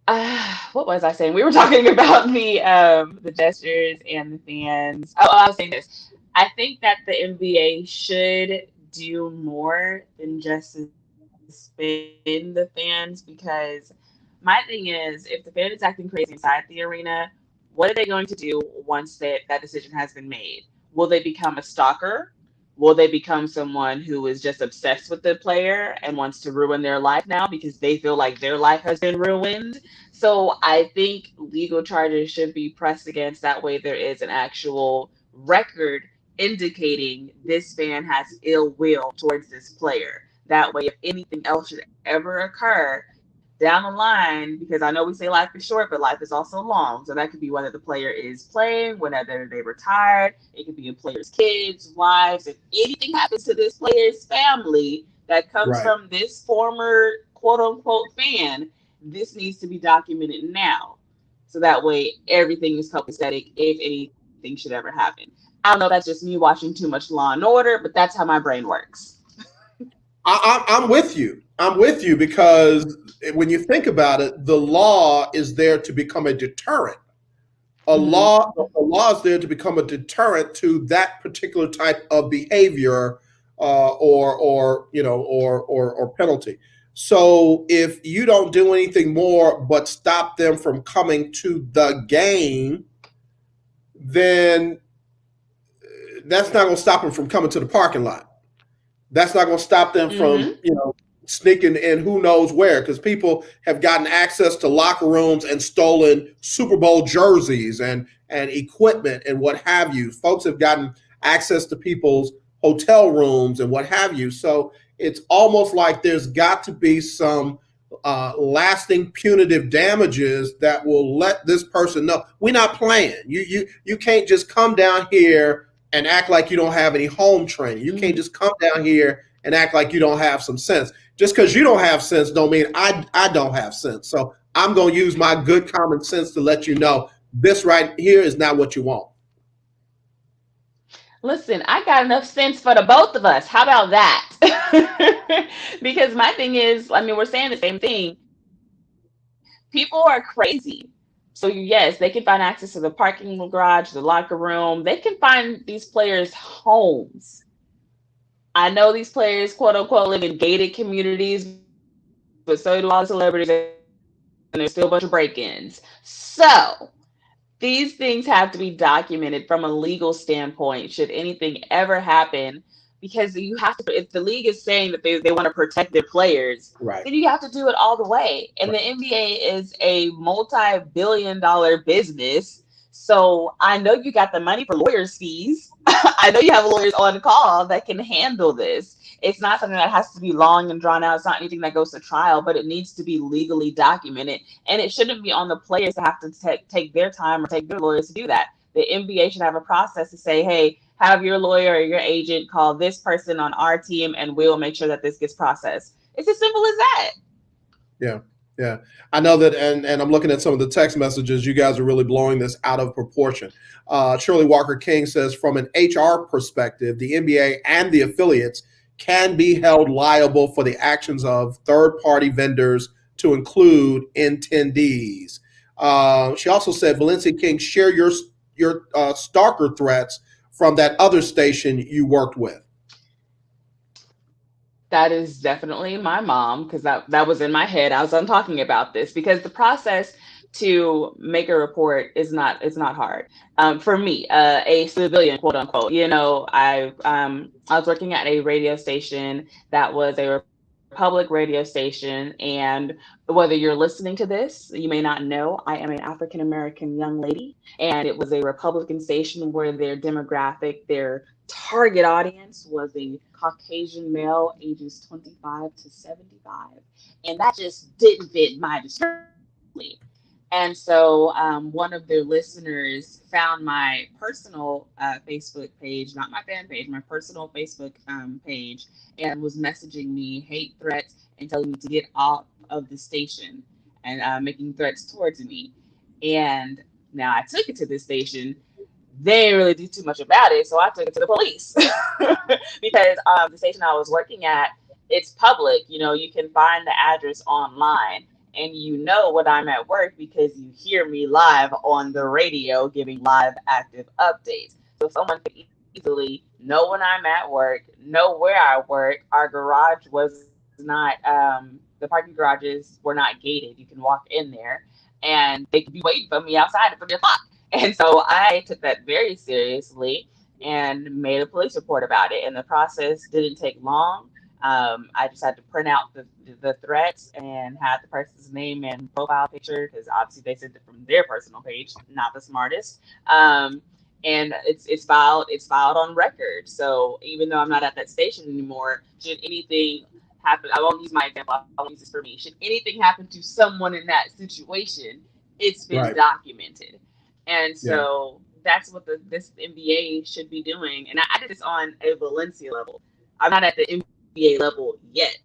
What was I saying? We were talking about the gestures and the fans. Oh, I was saying this. I think that the NBA should do more than just suspend the fans because my thing is, if the fan is acting crazy inside the arena, what are they going to do once that decision has been made? Will they become a stalker? Will they become someone who is just obsessed with the player and wants to ruin their life now because they feel like their life has been ruined? So I think legal charges should be pressed against. That way there is an actual record indicating this fan has ill will towards this player. That way, if anything else should ever occur down the line, because I know we say life is short, but life is also long. So that could be whether the player is playing, whenever they retired. It could be a player's kids, wives. If anything happens to this player's family that comes from this former quote unquote fan, this needs to be documented now. So that way everything is copacetic if anything should ever happen. I don't know, that's just me watching too much Law and Order, but that's how my brain works. I'm with you. I'm with you because when you think about it, the law is there to become a deterrent. The law is there to become a deterrent to that particular type of behavior or penalty. So if you don't do anything more but stop them from coming to the game, then that's not going to stop them from coming to the parking lot. That's not going to stop them from, sneaking in who knows where, because people have gotten access to locker rooms and stolen Super Bowl jerseys and equipment and what have you. Folks have gotten access to people's hotel rooms and what have you. So it's almost like there's got to be some lasting punitive damages that will let this person know we're not playing. You can't just come down here and act like you don't have any home training. You can't just come down here and act like you don't have some sense. Just because you don't have sense don't mean I don't have sense. So I'm going to use my good common sense to let you know this right here is not what you want. Listen, I got enough sense for the both of us. How about that? Because my thing is, I mean, we're saying the same thing. People are crazy. So yes, they can find access to the parking garage, the locker room. They can find these players' homes. I know these players, quote unquote, live in gated communities, but so do all the celebrities, and there's still a bunch of break-ins. So these things have to be documented from a legal standpoint should anything ever happen, because you have to, if the league is saying that they want to protect their players, Right. then you have to do it all the way. And the NBA is a multi-billion-dollar business. So I know you got the money for lawyers' fees. I know you have lawyers on call that can handle this. It's not something that has to be long and drawn out. It's not anything that goes to trial, but it needs to be legally documented. And it shouldn't be on the players to have to take their time or take their lawyers to do that. The NBA should have a process to say, hey, have your lawyer or your agent call this person on our team and we'll make sure that this gets processed. It's as simple as that. Yeah. Yeah, I know that, and I'm looking at some of the text messages. You guys are really blowing this out of proportion. Shirley Walker King says, from an HR perspective, the NBA and the affiliates can be held liable for the actions of third-party vendors, to include attendees. She also said, Valencia King, share your stalker threats from that other station you worked with. That is definitely my mom, because that was in my head. I was talking about this because the process to make a report it's not hard. For me, a civilian, quote unquote, I was working at a radio station that was a public radio station, and whether you're listening to this, you may not know, I am an African American young lady, and it was a Republican station where their demographic, their target audience was a Caucasian male ages 25 to 75, and that just didn't fit my description. And so one of their listeners found my personal Facebook page, not my fan page, my personal Facebook page, and was messaging me hate threats and telling me to get off of the station and making threats towards me. And now I took it to the station. They didn't really do too much about it, so I took it to the police because the station I was working at, it's public. You can find the address online. And when I'm at work because you hear me live on the radio giving live active updates. So someone could easily know when I'm at work, know where I work. Our garage was not, the parking garages were not gated. You can walk in there and they could be waiting for me outside at 3 o'clock. And so I took that very seriously and made a police report about it. And the process didn't take long. I just had to print out the threats and had the person's name and profile picture, because obviously they sent it from their personal page, not the smartest. And it's filed on record. So even though I'm not at that station anymore, should anything happen, I won't use my example, I won't use this for me. Should anything happen to someone in that situation, it's been documented. And so that's what this NBA should be doing. And I did this on a Valencia level. I'm not at the NBA level yet,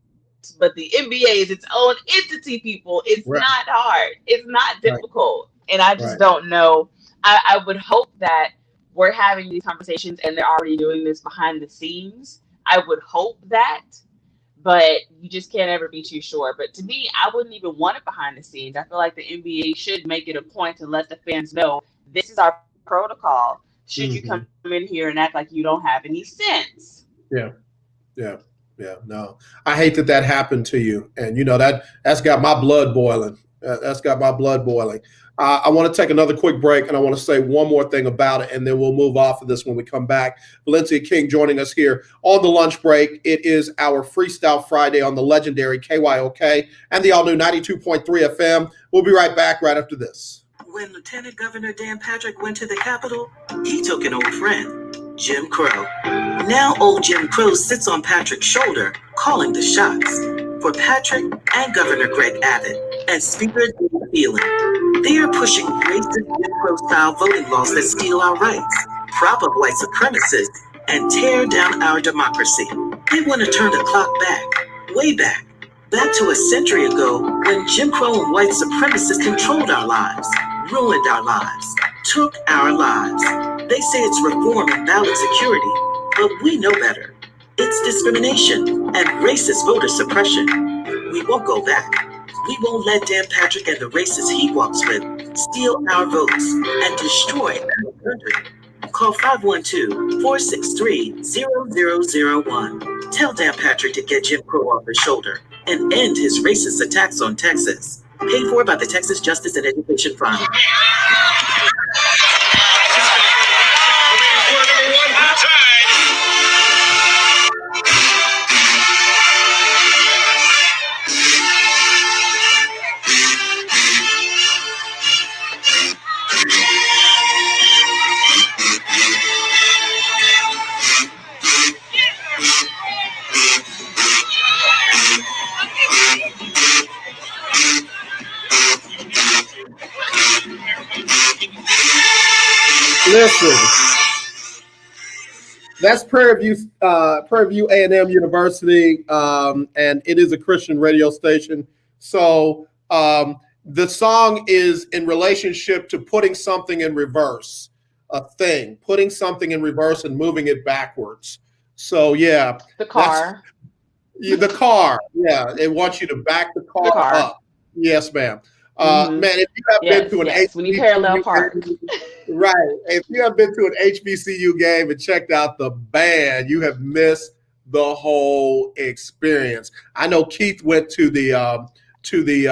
but the NBA is its own entity, people. It's not hard. It's not difficult. And I just don't know. I would hope that we're having these conversations and they're already doing this behind the scenes. I would hope that, but you just can't ever be too sure. But to me, I wouldn't even want it behind the scenes. I feel like the NBA should make it a point to let the fans know this is our protocol. Should you come in here and act like you don't have any sense? Yeah, no, I hate that happened to you. And, that's got my blood boiling. I want to take another quick break, and I want to say one more thing about it, and then we'll move off of this when we come back. Valencia King joining us here on the lunch break. It is our Freestyle Friday on the legendary KYOK and the all-new 92.3 FM. We'll be right back right after this. When Lieutenant Governor Dan Patrick went to the Capitol, he took an old friend, Jim Crow. Now old Jim Crow sits on Patrick's shoulder, calling the shots. for Patrick and Governor Greg Abbott and Speaker David Phelan. They are pushing racist Jim Crow-style voting laws that steal our rights, prop up white supremacists, and tear down our democracy. They want to turn the clock back, way back to a century ago when Jim Crow and white supremacists controlled our lives, ruined our lives, took our lives. They say it's reform and ballot security, but we know better. It's discrimination and racist voter suppression. We won't go back. We won't let Dan Patrick and the racists he walks with steal our votes and destroy our country. Call 512-463-0001. Tell Dan Patrick to get Jim Crow off his shoulder and end his racist attacks on Texas. Paid for by the Texas Justice and Education Fund. Listen, that's Prairie View A&M University, and it is a Christian radio station. So the song is in relationship to putting something in reverse, putting something in reverse and moving it backwards. So yeah, The car. the car. Yeah, it wants you to back the car up. Yes, ma'am. Man, if you have been to an HBCU when you parallel park. Right. If you have been to an HBCU game and checked out the band, you have missed the whole experience. I know Keith went to the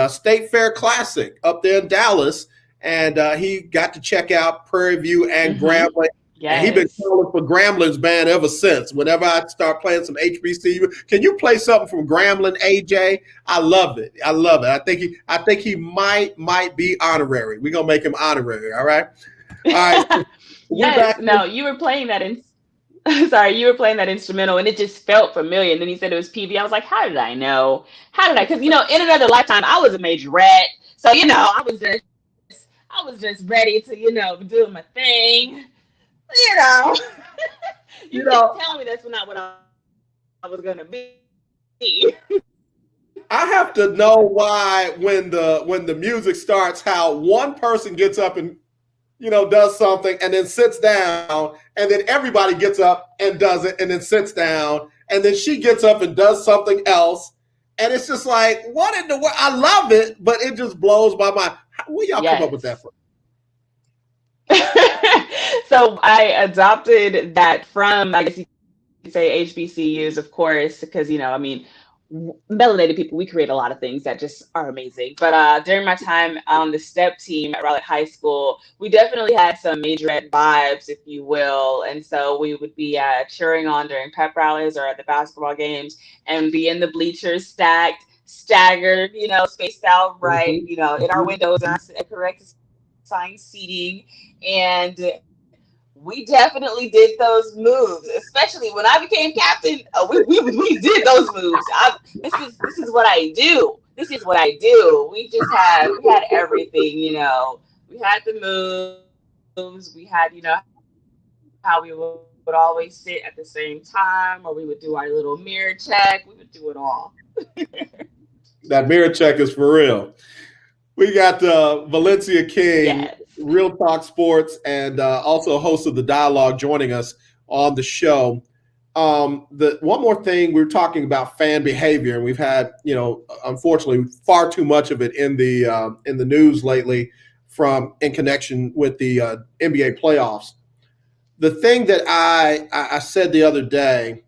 State Fair Classic up there in Dallas, and he got to check out Prairie View and Grambling. Yes. And he's been calling for Grambling's band ever since. Whenever I start playing some HBCU, can you play something from Grambling, AJ? I love it. I love it. I think he might be honorary. We're gonna make him honorary. All right. All right. Yes. No, you were playing that you were playing that instrumental, and it just felt familiar. And then he said it was PV. I was like, how did I know? Because in another lifetime, I was a majorette, so I was just ready to do my thing. You didn't tell me that's not what I was gonna be. I have to know why when the music starts, how one person gets up and does something and then sits down, and then everybody gets up and does it and then sits down, and then she gets up and does something else, and it's just like, what in the world? I love it, but it just blows my mind. Where y'all come up with that from? So I adopted that from, I guess you could say, HBCUs, of course, because, melanated people, we create a lot of things that just are amazing. But during my time on the step team at Rowlett High School, we definitely had some majorette vibes, if you will. And so we would be cheering on during pep rallies or at the basketball games, and be in the bleachers staggered, spaced out right, in our windows, and correct assigned seating. And we definitely did those moves, especially when I became captain. We did those moves. This is what I do. This is what I do. We had everything. We had the moves. We had how we would always sit at the same time, or we would do our little mirror check. We would do it all. That mirror check is for real. We got Valencia King. Yes. Real Talk Sports, and also host of the Dialogue, joining us on the show. The one more thing, we were talking about fan behavior, and we've had, unfortunately, far too much of it in the news lately, in connection with the NBA playoffs. The thing that I said the other day,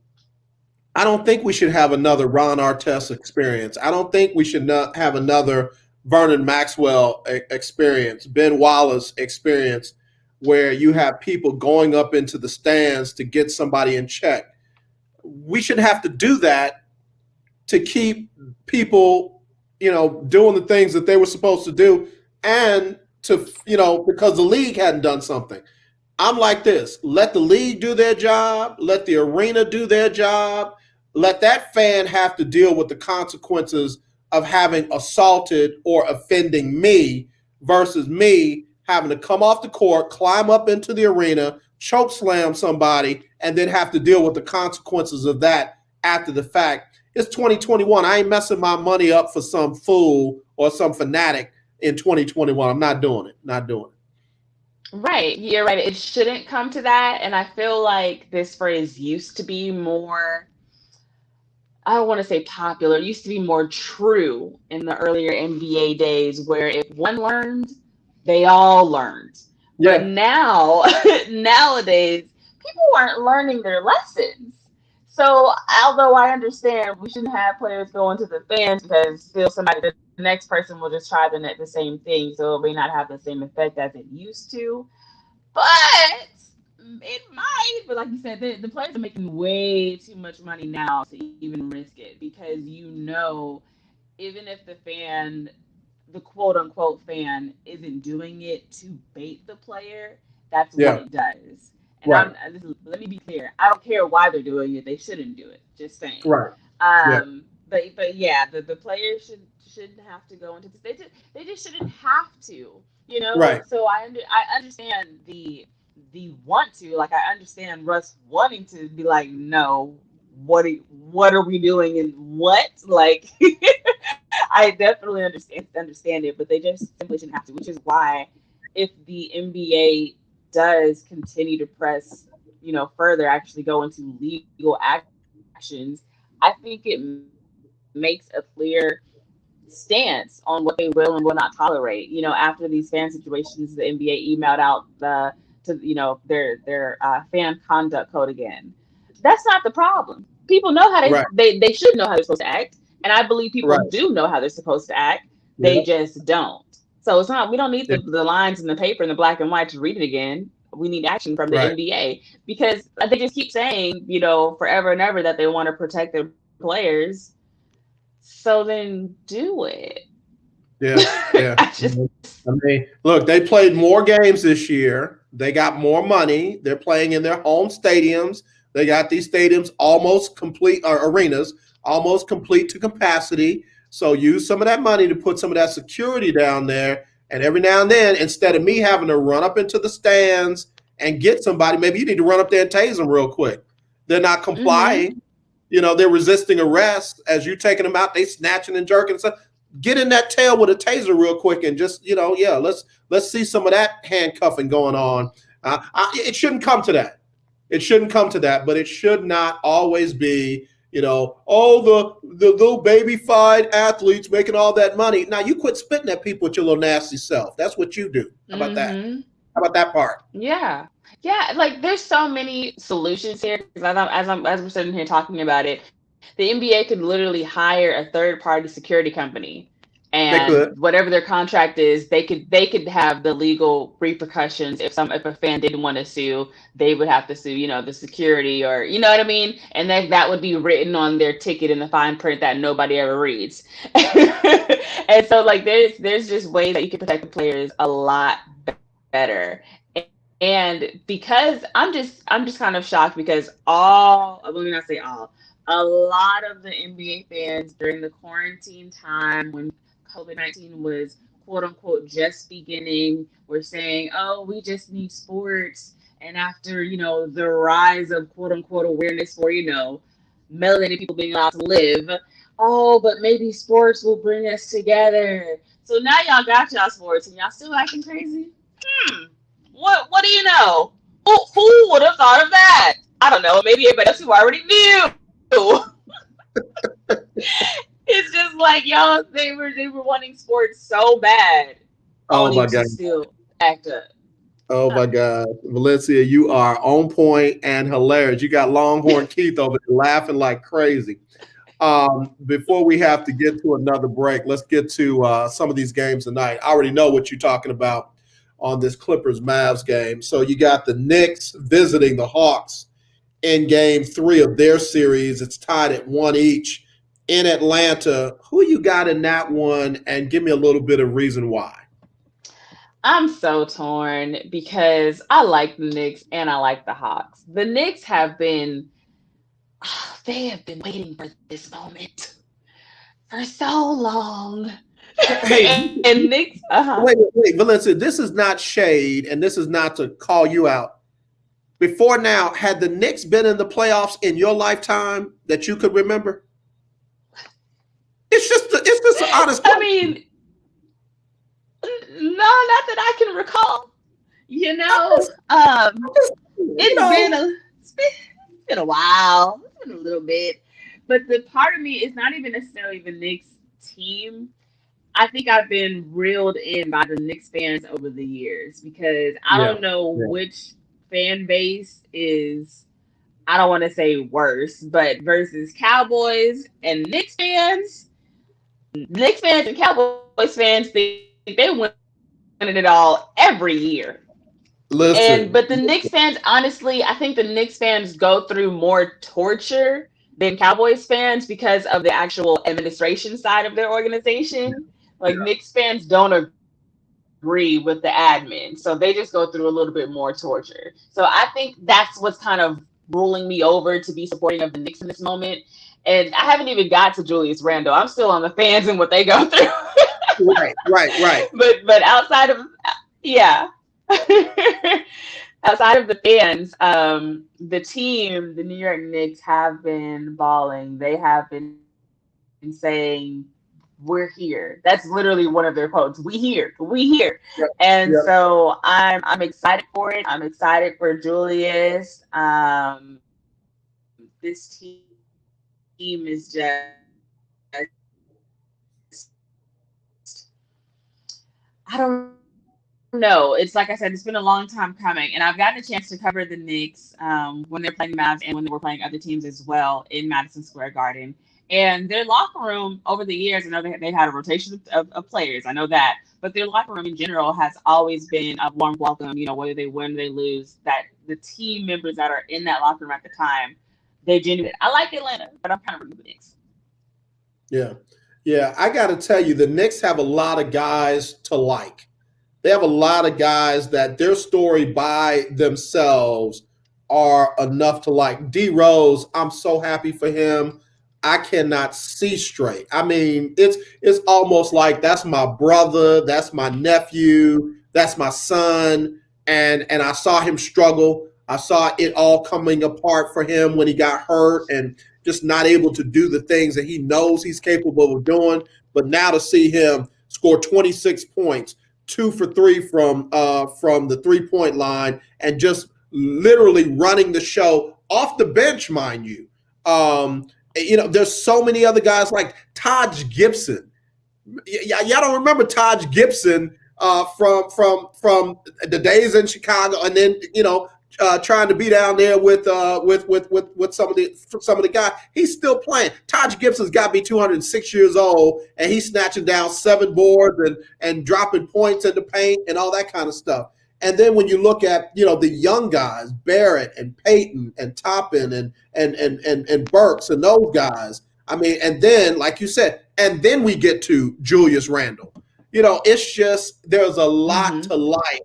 I don't think we should have another Ron Artest experience. I don't think we should not have another Vernon Maxwell experience, Ben Wallace experience, where you have people going up into the stands to get somebody in check. We should have to do that to keep people, doing the things that they were supposed to do, and to, because the league hadn't done something. I'm like this: let the league do their job, let the arena do their job, let that fan have to deal with the consequences of having assaulted or offending me versus me having to come off the court, climb up into the arena, choke slam somebody, and then have to deal with the consequences of that after the fact. It's 2021. I ain't messing my money up for some fool or some fanatic in 2021. I'm not doing it. Not doing it. Right, you're right. It shouldn't come to that. And I feel like this phrase used to be more, I don't want to say popular, it used to be more true in the earlier NBA days where if one learned, they all learned. But Yeah. now, nowadays, people aren't learning their lessons. So, although I understand we shouldn't have players going to the fans because still somebody, the next person will just try the same thing. So, it may not have the same effect as it used to. But it might. But like you said, the players are making way too much money now to even risk it because even if the quote unquote fan, isn't doing it to bait the player, that's what Yeah. it does. And Right. let me be clear. I don't care why they're doing it. They shouldn't do it. Just saying. Right. Yeah. But yeah, the players shouldn't have to go into this. They just shouldn't have to. Right. So I understand the want to, like, I understand Russ wanting to be like, no, what are we doing and what, like, I definitely understand it, but they just simply shouldn't have to, which is why if the NBA does continue to press, further, actually go into legal actions, I think it makes a clear stance on what they will and will not tolerate. After these fan situations, the NBA emailed out their fan conduct code again. That's not the problem. People know how Right. they should know how they're supposed to act, and I believe people Right. do know how they're supposed to act. They Yeah. just don't. So it's not. We don't need Yeah. the lines in the paper in the black and white to read it again. We need action from the Right. NBA because they just keep saying, forever and ever that they want to protect their players. So then do it. Yeah. Yeah. I just I mean, look, they played more games this year. They got more money. They're playing in their home stadiums. They got these stadiums almost complete, or arenas almost complete to capacity. So use some of that money to put some of that security down there. And every now and then, instead of me having to run up into the stands and get somebody, maybe you need to run up there and tase them real quick. They're not complying. They're resisting arrest. As you taking them out, they snatching and jerking stuff. Get in that tail with a taser real quick and just, let's see some of that handcuffing going on. It shouldn't come to that. It shouldn't come to that, but it should not always be, the little baby-fied athletes making all that money. Now you quit spitting at people with your little nasty self. That's what you do. How about that? How about that part? Yeah. Yeah, like there's so many solutions here because as we're sitting here talking about it, the NBA could literally hire a third party security company, They and could. whatever their contract is, they could have the legal repercussions if a fan didn't want to sue, they would have to sue, the security, or you know what I mean? And then that would be written on their ticket in the fine print that nobody ever reads. And so like there's just ways that you can protect the players a lot better. And because I'm just kind of shocked because let me not say all, a lot of the NBA fans during the quarantine time when COVID-19 was quote unquote just beginning were saying, oh, we just need sports. And after, the rise of quote unquote awareness for, melanated people being allowed to live, oh, but maybe sports will bring us together. So now y'all got y'all sports and y'all still acting crazy? What do you know? Who would have thought of that? I don't know. Maybe everybody else who already knew. It's just like y'all, they were wanting sports so bad, Oh only my to God. still act up. Oh my God. Valencia, you are on point and hilarious. You got Longhorn Keith over there laughing like crazy. Before we have to get to another break, let's get to some of these games tonight. I already know what you're talking about on this Clippers Mavs game. So you got the Knicks visiting the Hawks in game 3 of their series. It's tied at 1 each in Atlanta. Who you got in that one? And give me a little bit of reason why. I'm so torn because I like the Knicks and I like the Hawks. The Knicks have been They have been waiting for this moment for so long. Hey, And Knicks, wait, Valencia, this is not shade, and this is not to call you out. Before now, had the Knicks been in the playoffs in your lifetime that you could remember? It's just an honest I question. mean, no, not that I can recall. You know, You know, it's been a while. It's been a little bit. But the part of me is not even necessarily the Knicks team. I think I've been reeled in by the Knicks fans over the years because I yeah, don't know yeah. which fan base is, I don't want to say worse, but versus Cowboys and Knicks fans. Knicks fans and Cowboys fans think they win it all every year. Listen, But the Knicks fans, honestly, I think the Knicks fans go through more torture than Cowboys fans because of the actual administration side of their organization. Like Knicks fans don't agree with the admin, so they just go through a little bit more torture. So I think that's what's kind of ruling me over to be supporting of the Knicks in this moment. And I haven't even got to Julius Randle. I'm still on the fans and what they go through. right. But outside of, yeah. Outside of the fans, the team, the New York Knicks, have been balling. They have been saying, "We're here." That's literally one of their quotes. We here." Yep, And yep. so I'm excited for it. I'm excited for Julius. This team is just, I don't know. It's like I said, it's been a long time coming, and I've gotten a chance to cover the Knicks when they're playing the Mavs and when they were playing other teams as well in Madison Square Garden. And their locker room over the years, I know they had a rotation of players. I know that, but their locker room in general has always been a warm welcome. You know, whether they win or they lose, that the team members that are in that locker room at the time, they genuine. I like Atlanta, but I'm kind of rooting for the Knicks. Yeah. Yeah. I got to tell you, the Knicks have a lot of guys to like. They have a lot of guys that their story by themselves are enough to like. D Rose, I'm so happy for him. I cannot see straight. I mean, it's almost like that's my brother, that's my nephew, that's my son, and I saw him struggle. I saw it all coming apart for him when he got hurt and just not able to do the things that he knows he's capable of doing. But now to see him score 26 points, 2 for 3 from the 3-point line, and just literally running the show off the bench, mind you. There's so many other guys like Taj Gibson. Y'all don't remember Taj Gibson from the days in Chicago, and then trying to be down there with some of the guys. He's still playing. Taj Gibson's got to be 206 years old, and he's snatching down 7 boards and dropping points in the paint and all that kind of stuff. And then when you look at the young guys, Barrett and Payton and Toppin and Burks and those guys, I mean, and then like you said, and then we get to Julius Randle. It's just there's a lot to like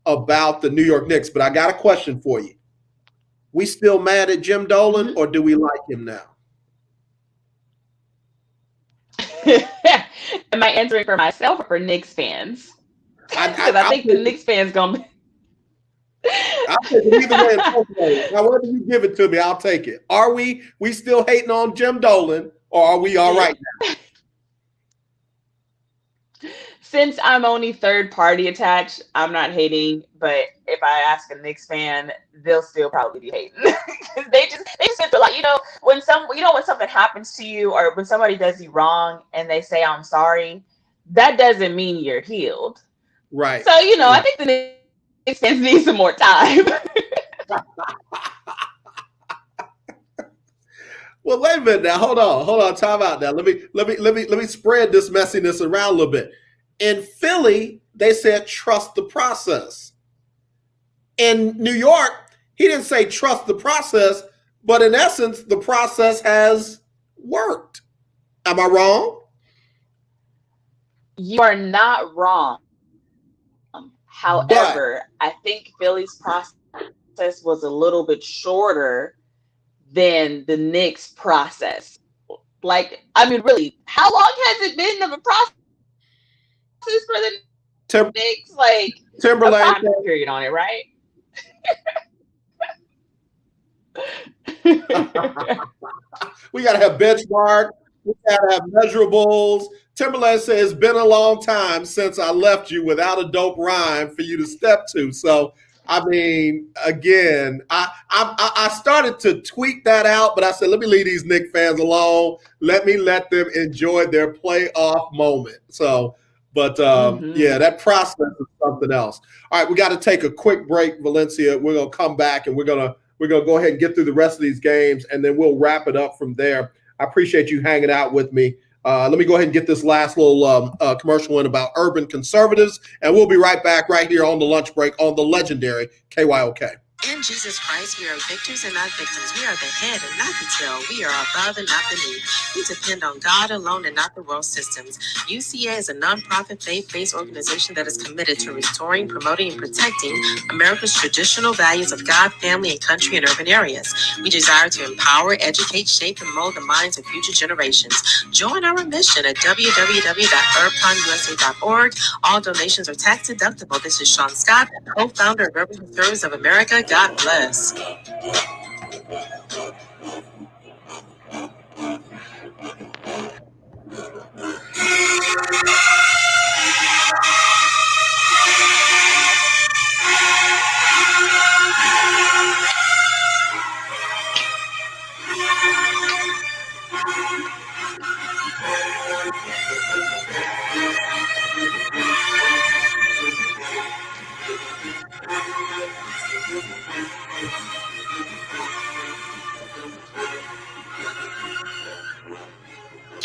about the New York Knicks. But I got a question for you. We still mad at Jim Dolan, or do we like him now? Am I answering for myself or for Knicks fans? Because I think the Knicks fans gonna. I'll take it either way and both ways. However you give it to me, I'll take it. Are we still hating on Jim Dolan, or are we all right now? Since I'm only third party attached, I'm not hating. But if I ask a Knicks fan, they'll still probably be hating. they just feel like when something happens to you or when somebody does you wrong and they say I'm sorry, that doesn't mean you're healed. Right. So right. I think the Knicks fans need some more time. Well, wait a minute now. Hold on. Time out now. Let me spread this messiness around a little bit. In Philly, they said trust the process. In New York, he didn't say trust the process, but in essence, the process has worked. Am I wrong? You are not wrong. However, I think Philly's process was a little bit shorter than the Knicks process. Like, I mean, really, how long has it been of a process for the Tim- Knicks? Like a Timberlake. time period on it, right? We got to have benchmark. We got to have measurables. Timberland says, it's been a long time since I left you without a dope rhyme for you to step to. So, I mean, again, I started to tweak that out, but I said, let me leave these Knicks fans alone. Let them enjoy their playoff moment. So, but yeah, that process is something else. All right, we got to take a quick break, Valencia. We're gonna come back and we're gonna go ahead and get through the rest of these games, and then we'll wrap it up from there. I appreciate you hanging out with me. Let me go ahead and get this last little commercial in about urban conservatives, and we'll be right back right here on the lunch break on the legendary KYOK. In Jesus Christ, we are victors and not victims. We are the head and not the tail. We are above and not beneath. We depend on God alone and not the world systems. UCA is a nonprofit faith-based organization that is committed to restoring, promoting, and protecting America's traditional values of God, family, and country in urban areas. We desire to empower, educate, shape, and mold the minds of future generations. Join our mission at www.urbconusa.org. All donations are tax deductible. This is Sean Scott, co-founder of Urban Conservatives of America. God bless.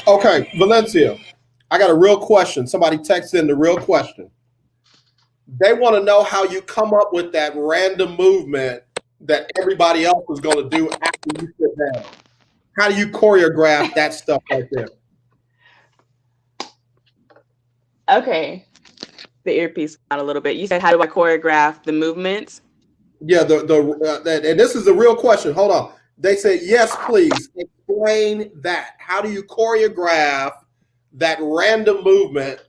Okay, Valencia, I got a real question. Somebody texted in the real question. They want to know how you come up with that random movement that everybody else is going to do after you sit down. How do you choreograph that stuff right there? Okay. The earpiece out a little bit. You said, how do I choreograph the movements? Yeah, and this is the real question. Hold on. They said, yes, please explain that. How do you choreograph that random movement?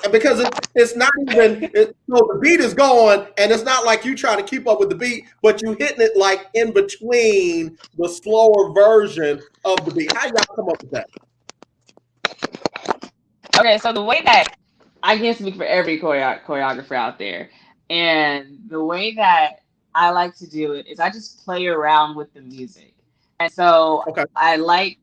And because it's not even, so the beat is going, and it's not like you trying to keep up with the beat, but you hitting it like in between the slower version of the beat. How y'all come up with that? Okay, so the way that I can speak for every choreographer out there, and the way that I like to do it is I just play around with the music. And so Okay. I like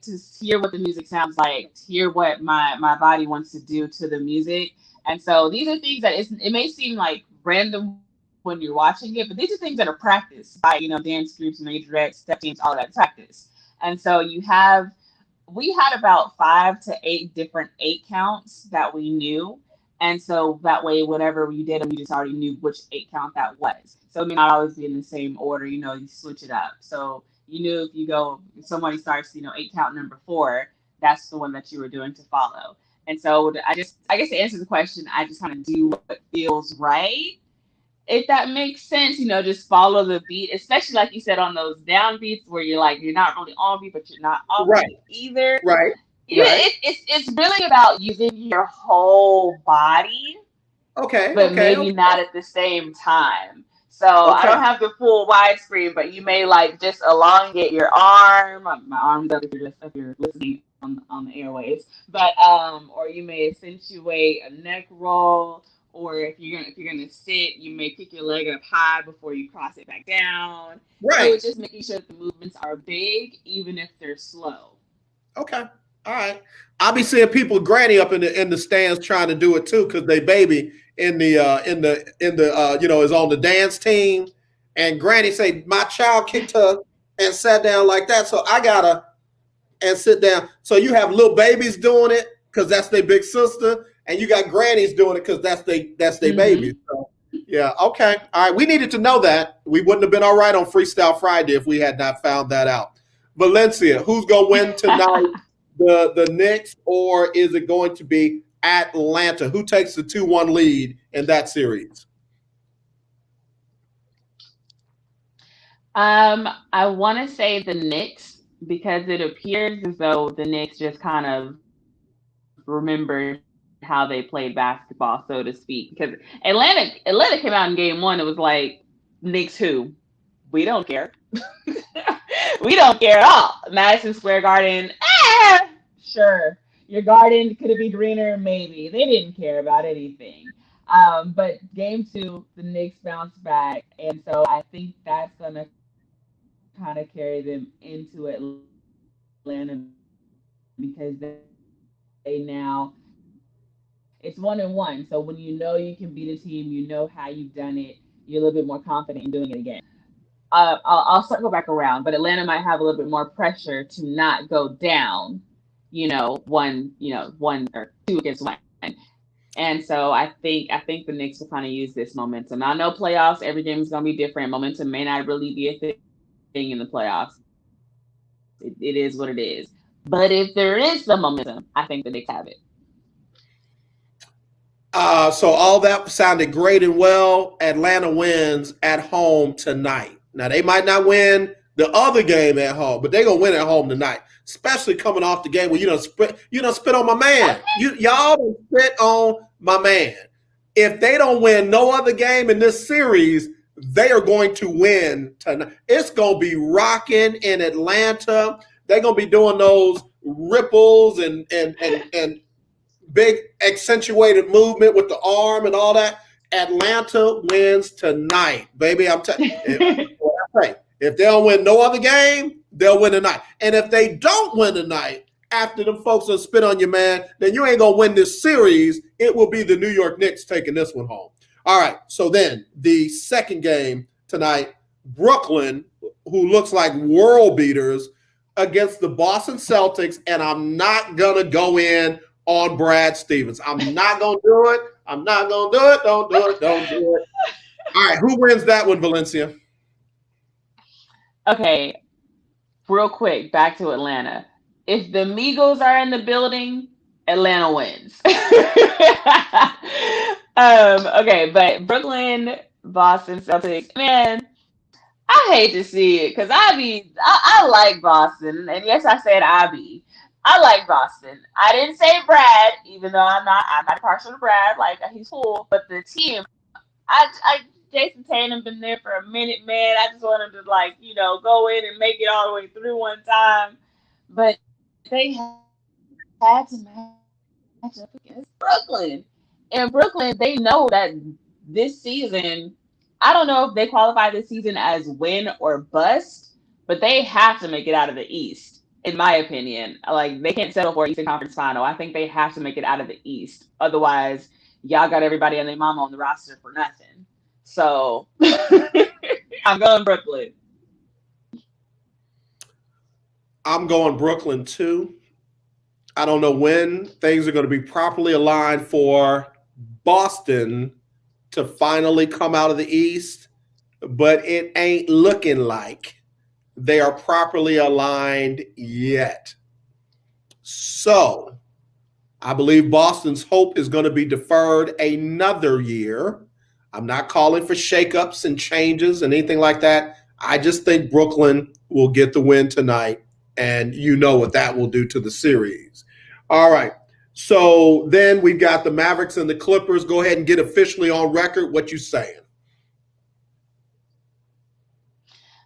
to hear what the music sounds like, hear what my body wants to do to the music. And so these are things that it may seem like random when you're watching it, but these are things that are practiced by, dance groups, majorettes, step teams, all of that practice. And so we had about 5 to 8 different 8 counts that we knew. And so that way, whenever you did them, you just already knew which 8 count that was. So it may not always be in the same order, you switch it up. So you knew if somebody starts, 8 count number 4, that's the one that you were doing to follow. And so I guess to answer the question, I just kind of do what feels right. If that makes sense, just follow the beat, especially like you said on those down beats where you're not really on beat, but you're not off beat either. Right. It's really about using your whole body, but maybe not at the same time. So I don't have the full widescreen, but you may just elongate your arm. My arm's up if you're listening on the airwaves, but or you may accentuate a neck roll. Or if you're gonna sit, you may kick your leg up high before you cross it back down. Right. So it's just making sure that the movements are big, even if they're slow. Okay. All right. I'll be seeing people granny up in the stands trying to do it too, because they baby in the is on the dance team, and granny say my child kicked her and sat down like that, so I gotta and sit down. So you have little babies doing it because that's their big sister, and you got grannies doing it because that's their baby. So, yeah, okay, all right. We needed to know that. We wouldn't have been all right on Freestyle Friday if we had not found that out. Valencia, who's gonna win tonight? The Knicks, or is it going to be Atlanta? Who takes the 2-1 lead in that series? I want to say the Knicks because it appears as though the Knicks just kind of remembered how they played basketball, so to speak. Because Atlanta came out in game one. It was like Knicks who we don't care. We don't care at all. Madison Square Garden, sure. Your garden could it be greener? Maybe. They didn't care about anything. But game two, the Knicks bounced back, and so I think that's gonna kind of carry them into Atlanta because they now it's 1-1. So when you know you can beat a team, you know how you've done it. You're a little bit more confident in doing it again. I'll circle back around, but Atlanta might have a little bit more pressure to not go down, one or two against one. And so I think the Knicks will kind of use this momentum. I know playoffs, every game is gonna be different. Momentum may not really be a thing in the playoffs. It is what it is. But if there is some momentum, I think the Knicks have it. So all that sounded great and well. Atlanta wins at home tonight. Now they might not win the other game at home, but they're gonna win at home tonight. Especially coming off the game where you don't spit on my man. Y'all don't spit on my man. If they don't win no other game in this series, they are going to win tonight. It's gonna be rocking in Atlanta. They're gonna be doing those ripples and big accentuated movement with the arm and all that. Atlanta wins tonight, baby. I'm telling you. If they don't win no other game, they'll win tonight. And if they don't win tonight, after them folks will spit on you, man, then you ain't gonna win this series. It will be the New York Knicks taking this one home. All right. So then the second game tonight, Brooklyn, who looks like world beaters, against the Boston Celtics, and I'm not gonna go in on Brad Stevens. I'm not going to do it. I'm not going to do it. Don't do it. Don't do it. All right. Who wins that one, Valencia? Okay, real quick, back to Atlanta. If the Migos are in the building, Atlanta wins. Okay, but Brooklyn, Boston Celtics, man, I hate to see it because I like Boston, and yes, I said I like Boston. I didn't say Brad, even though I'm not partial to Brad. Like he's cool, but the team, I Jason Tatum been there for a minute, man. I just want him to go in and make it all the way through one time. But they had to match up against Brooklyn, and Brooklyn they know that this season. I don't know if they qualify this season as win or bust, but they have to make it out of the East. In my opinion, like they can't settle for an Eastern Conference final. I think they have to make it out of the East. Otherwise, y'all got everybody and their mama on the roster for nothing. So I'm going Brooklyn. I'm going Brooklyn too. I don't know when things are going to be properly aligned for Boston to finally come out of the East, but it ain't looking like they are properly aligned yet. So I believe Boston's hope is going to be deferred another year. I'm not calling for shakeups and changes and anything like that. I just think Brooklyn will get the win tonight, and you know what that will do to the series. All right. So then we've got the Mavericks and the Clippers. Go ahead and get officially on record what you saying.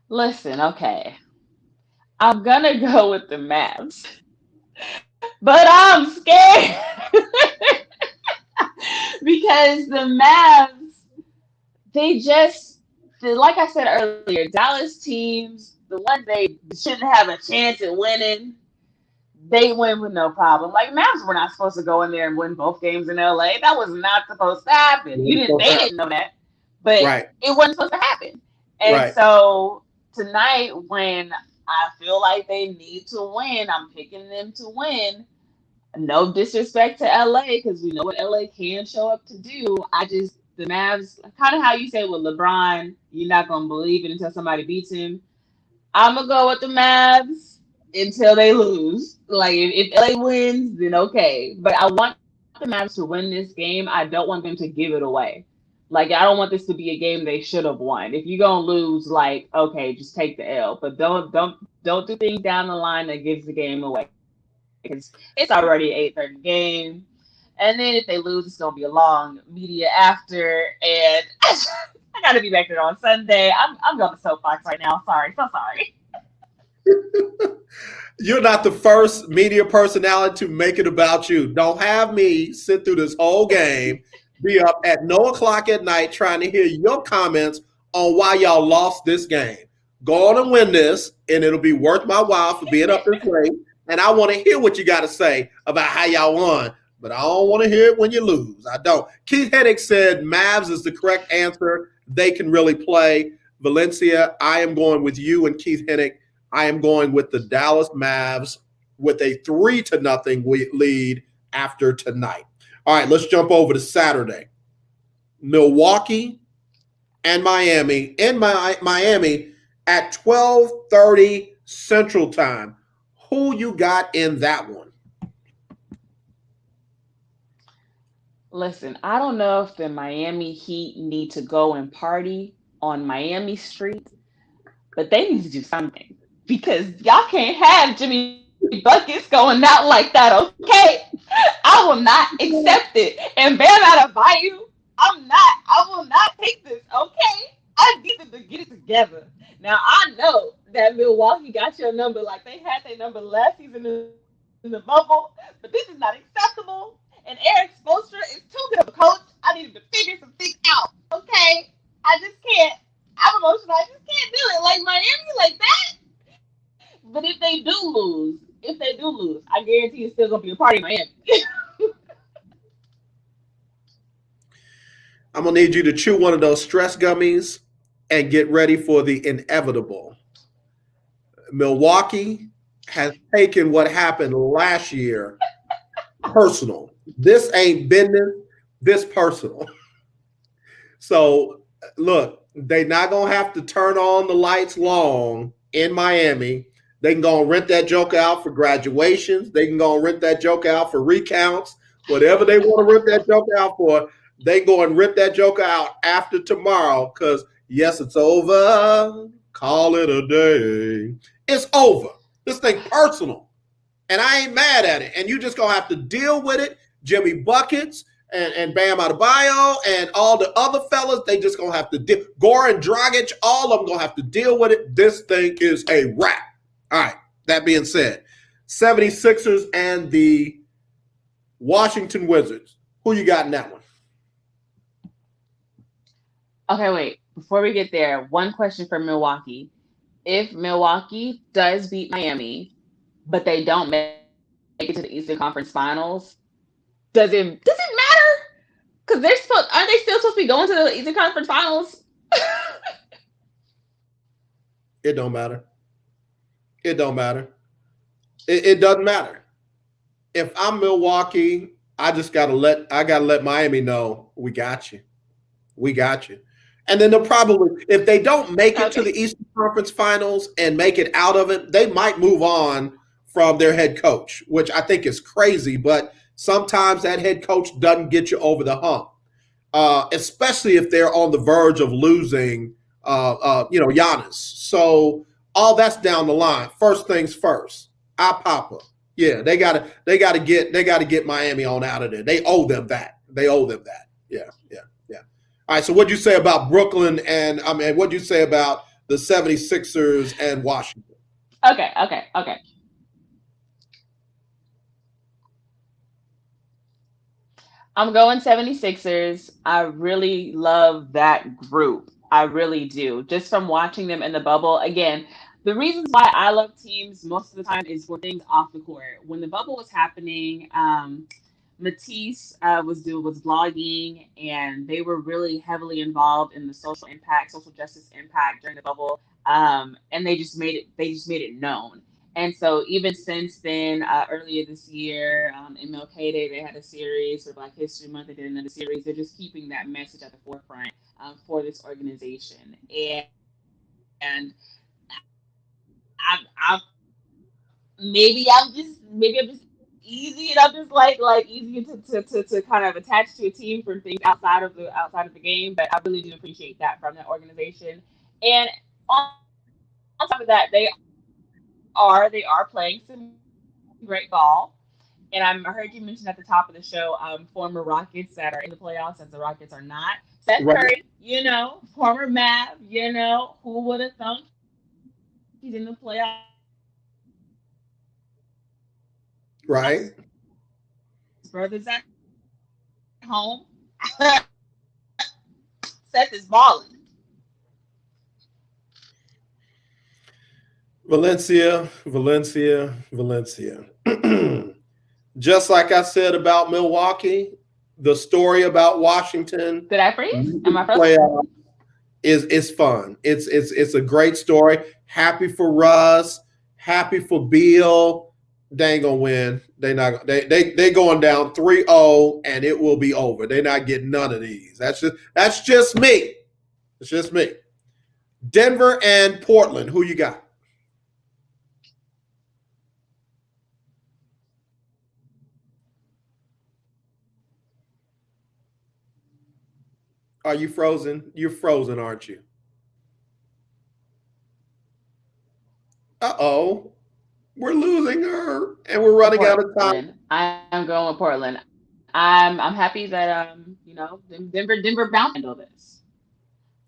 Listen, okay. I'm gonna go with the Mavs, but I'm scared because the Mavs, like I said earlier, Dallas teams, the ones they shouldn't have a chance at winning, they win with no problem. Like Mavs were not supposed to go in there and win both games in LA. That was not supposed to happen. They didn't know that, but right. It wasn't supposed to happen. And so tonight, when I feel like they need to win, I'm picking them to win. No disrespect to LA because we know what LA can show up to do. The Mavs, kind of how you say with LeBron, you're not gonna believe it until somebody beats him. I'm gonna go with the Mavs until they lose. Like if LA wins, then okay. But I want the Mavs to win this game. I don't want them to give it away. Like, I don't want this to be a game they should have won. If you're gonna lose, like, okay, just take the L, but don't do things down the line that gives the game away, because it's already an 8:30 game. And then if they lose, it's gonna be a long media after, and I gotta be back there on Sunday. I'm going to soapbox right now. Sorry, so sorry. You're not the first media personality to make it about you. Don't have me sit through this whole game, be up at no o'clock at night trying to hear your comments on why y'all lost this game. Go on and win this, and it'll be worth my while for being up this late. And I want to hear what you got to say about how y'all won, but I don't want to hear it when you lose. I don't. Keith Hennig said Mavs is the correct answer. They can really play. Valencia, I am going with you and Keith Hennig. I am going with the Dallas Mavs with a 3-0 lead after tonight. All right, let's jump over to Saturday. Milwaukee and Miami in Miami at 12:30 Central Time. Who you got in that one? Listen, I don't know if the Miami Heat need to go and party on Miami Street, but they need to do something, because y'all can't have Jimmy Buckets going out like that, okay? I will not accept it. And Bam out of Bayou, I will not take this, okay? I need them to get it together. Now, I know that Milwaukee got your number like they had their number last season in the bubble, but this is not acceptable. And Eric Spoelstra is too good of a coach. I need him to figure some things out, okay? I just can't. I'm emotional. I just can't do it. Like Miami, like that. But if they do lose, I guarantee it's still gonna be a party in Miami. I'm going to need you to chew one of those stress gummies and get ready for the inevitable. Milwaukee has taken what happened last year personal. This ain't business, this personal. So, look, they not going to have to turn on the lights long in Miami. They can go and rent that joke out for graduations. They can go and rent that joke out for recounts. Whatever they want to rent that joke out for, they go and rip that joke out after tomorrow, because, yes, it's over. Call it a day. It's over. This thing personal. And I ain't mad at it. And you just going to have to deal with it. Jimmy Buckets and Bam Adebayo and all the other fellas, they just going to have to deal. Goran Dragic, all of them going to have to deal with it. This thing is a wrap. All right. That being said, 76ers and the Washington Wizards. Who you got in that one? Okay, wait. Before we get there, one question for Milwaukee. If Milwaukee does beat Miami, but they don't make it to the Eastern Conference Finals, does it matter? Because aren't they still supposed to be going to the Eastern Conference Finals? It don't matter. It don't matter. It doesn't matter. If I'm Milwaukee, I gotta let Miami know we got you. We got you. And then they'll probably, if they don't make it to the Eastern Conference Finals and make it out of it, they might move on from their head coach, which I think is crazy. But sometimes that head coach doesn't get you over the hump, especially if they're on the verge of losing, Giannis. So all that's down the line. First things first. Papa. Yeah, they gotta get Miami on out of there. They owe them that. Yeah. All right, so what'd you say about Brooklyn what'd you say about the 76ers and Washington? Okay. I'm going 76ers. I really love that group. I really do. Just from watching them in the bubble. Again, the reasons why I love teams most of the time is for things off the court. When the bubble was happening, Matisse was vlogging, and they were really heavily involved in the social justice impact during the bubble, and they just made it known. And so even since then, earlier this year, MLK Day, they had a series for Black History Month. They did another series. They're just keeping that message at the forefront for this organization. And I maybe I'm just easy, and I'm just like easy to kind of attach to a team for things outside of the game. But I really do appreciate that from that organization. And on top of that, they are playing some great ball. And I heard you mention at the top of the show, former Rockets that are in the playoffs, as the Rockets are not. Seth Right. Curry, former Mav, who would have thunk he's in the playoffs? Right. His brother's at home. Seth is balling. Valencia, Valencia, Valencia. Just like I said about Milwaukee, the story about Washington Did I freeze? Am I frozen? playoff is fun. It's a great story. Happy for Russ. Happy for Beal. They ain't gonna win. They going down 3-0 and it will be over. They're not getting none of these. That's just me. It's just me. Denver and Portland. Who you got? Are you frozen? You're frozen, aren't you? Uh-oh. We're losing her and we're running out of time. Portland. I'm going with Portland. I'm happy that Denver bounced handle this.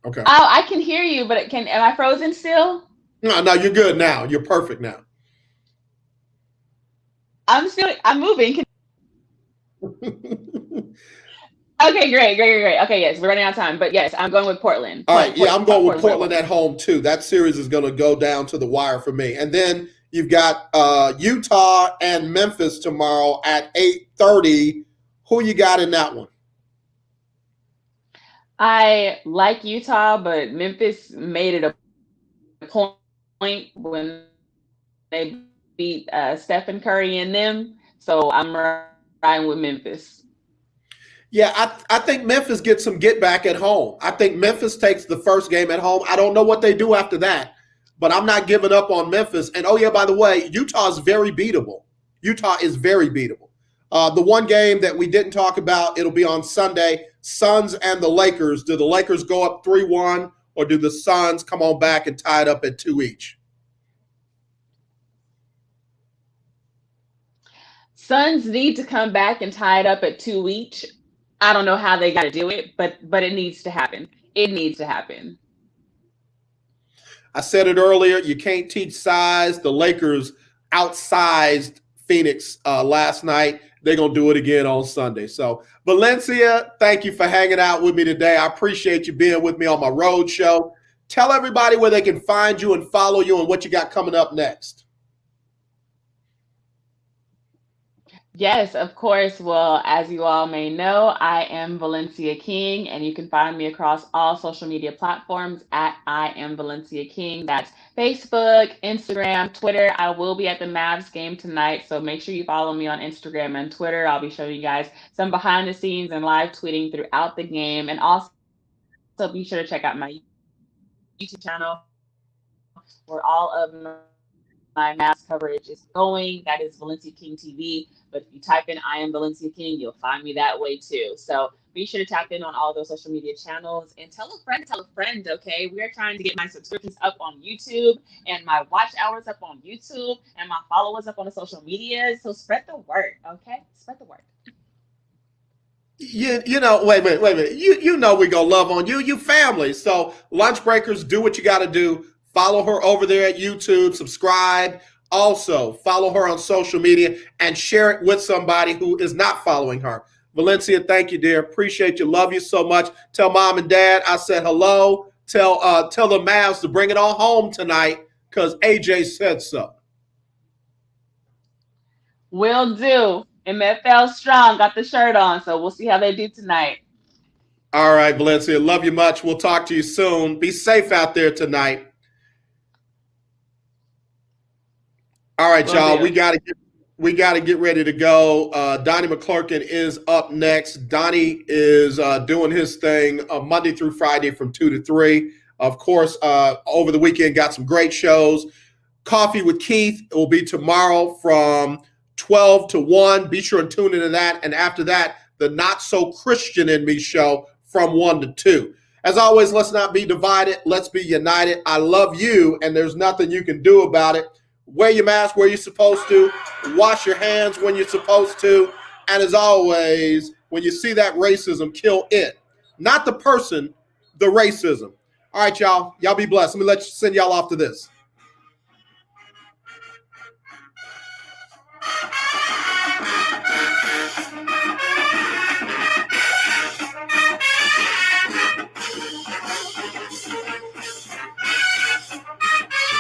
Okay. Oh, I can hear you, but am I frozen still? No, you're good now. You're perfect now. I'm moving. Okay, great. Okay, yes, we're running out of time, but yes, I'm going with Portland. All right, yeah, I'm going with Portland at at home too. That series is going to go down to the wire for me. And then you've got Utah and Memphis tomorrow at 8:30. Who you got in that one? I like Utah, but Memphis made it a point when they beat Stephen Curry and them. So I'm riding with Memphis. Yeah, I think Memphis gets some get back at home. I think Memphis takes the first game at home. I don't know what they do after that, but I'm not giving up on Memphis. And oh yeah, by the way, Utah is very beatable. Utah is very beatable. The one game that we didn't talk about, it'll be on Sunday, Suns and the Lakers. Do the Lakers go up 3-1 or do the Suns come on back and tie it up at 2 each? Suns need to come back and tie it up at 2 each. I don't know how they got to do it, but it needs to happen. It needs to happen. I said it earlier, you can't teach size. The Lakers outsized Phoenix last night. They're going to do it again on Sunday. So, Valencia, thank you for hanging out with me today. I appreciate you being with me on my road show. Tell everybody where they can find you and follow you and what you got coming up next. Yes, of course. Well, as you all may know, I am Valencia King, and you can find me across all social media platforms at I am Valencia King. That's Facebook, Instagram, Twitter. I will be at the Mavs game tonight, so make sure you follow me on Instagram and Twitter. I'll be showing you guys some behind the scenes and live tweeting throughout the game. And also be sure to check out my YouTube channel where all of my Mavs coverage is going. That is Valencia King TV. But if you type in I am Valencia King, you'll find me that way too. So be sure to tap in on all those social media channels and tell a friend, okay? We are trying to get my subscriptions up on YouTube and my watch hours up on YouTube and my followers up on the social media. So spread the word, okay? Spread the word. You know, wait a minute. You know we're going to love on you. You family. So lunch breakers, do what you got to do. Follow her over there at YouTube, subscribe. Also, follow her on social media and share it with somebody who is not following her. Valencia, thank you, dear. Appreciate you. Love you so much. Tell mom and dad I said hello. Tell the Mavs to bring it all home tonight because AJ said so. Will do. MFL strong. Got the shirt on, so we'll see how they do tonight. All right, Valencia. Love you much. We'll talk to you soon. Be safe out there tonight. All right, y'all. We got to get ready to go. Donnie McClurkin is up next. Donnie is doing his thing Monday through Friday from 2 to 3. Of course, over the weekend, got some great shows. Coffee with Keith will be tomorrow from 12 to 1. Be sure and tune into that. And after that, the Not So Christian in Me show from 1 to 2. As always, let's not be divided. Let's be united. I love you, and there's nothing you can do about it. Wear your mask where you're supposed to. Wash your hands when you're supposed to. And as always, when you see that racism, kill it. Not the person, the racism. All right, y'all. Y'all be blessed. Let me send y'all off to this.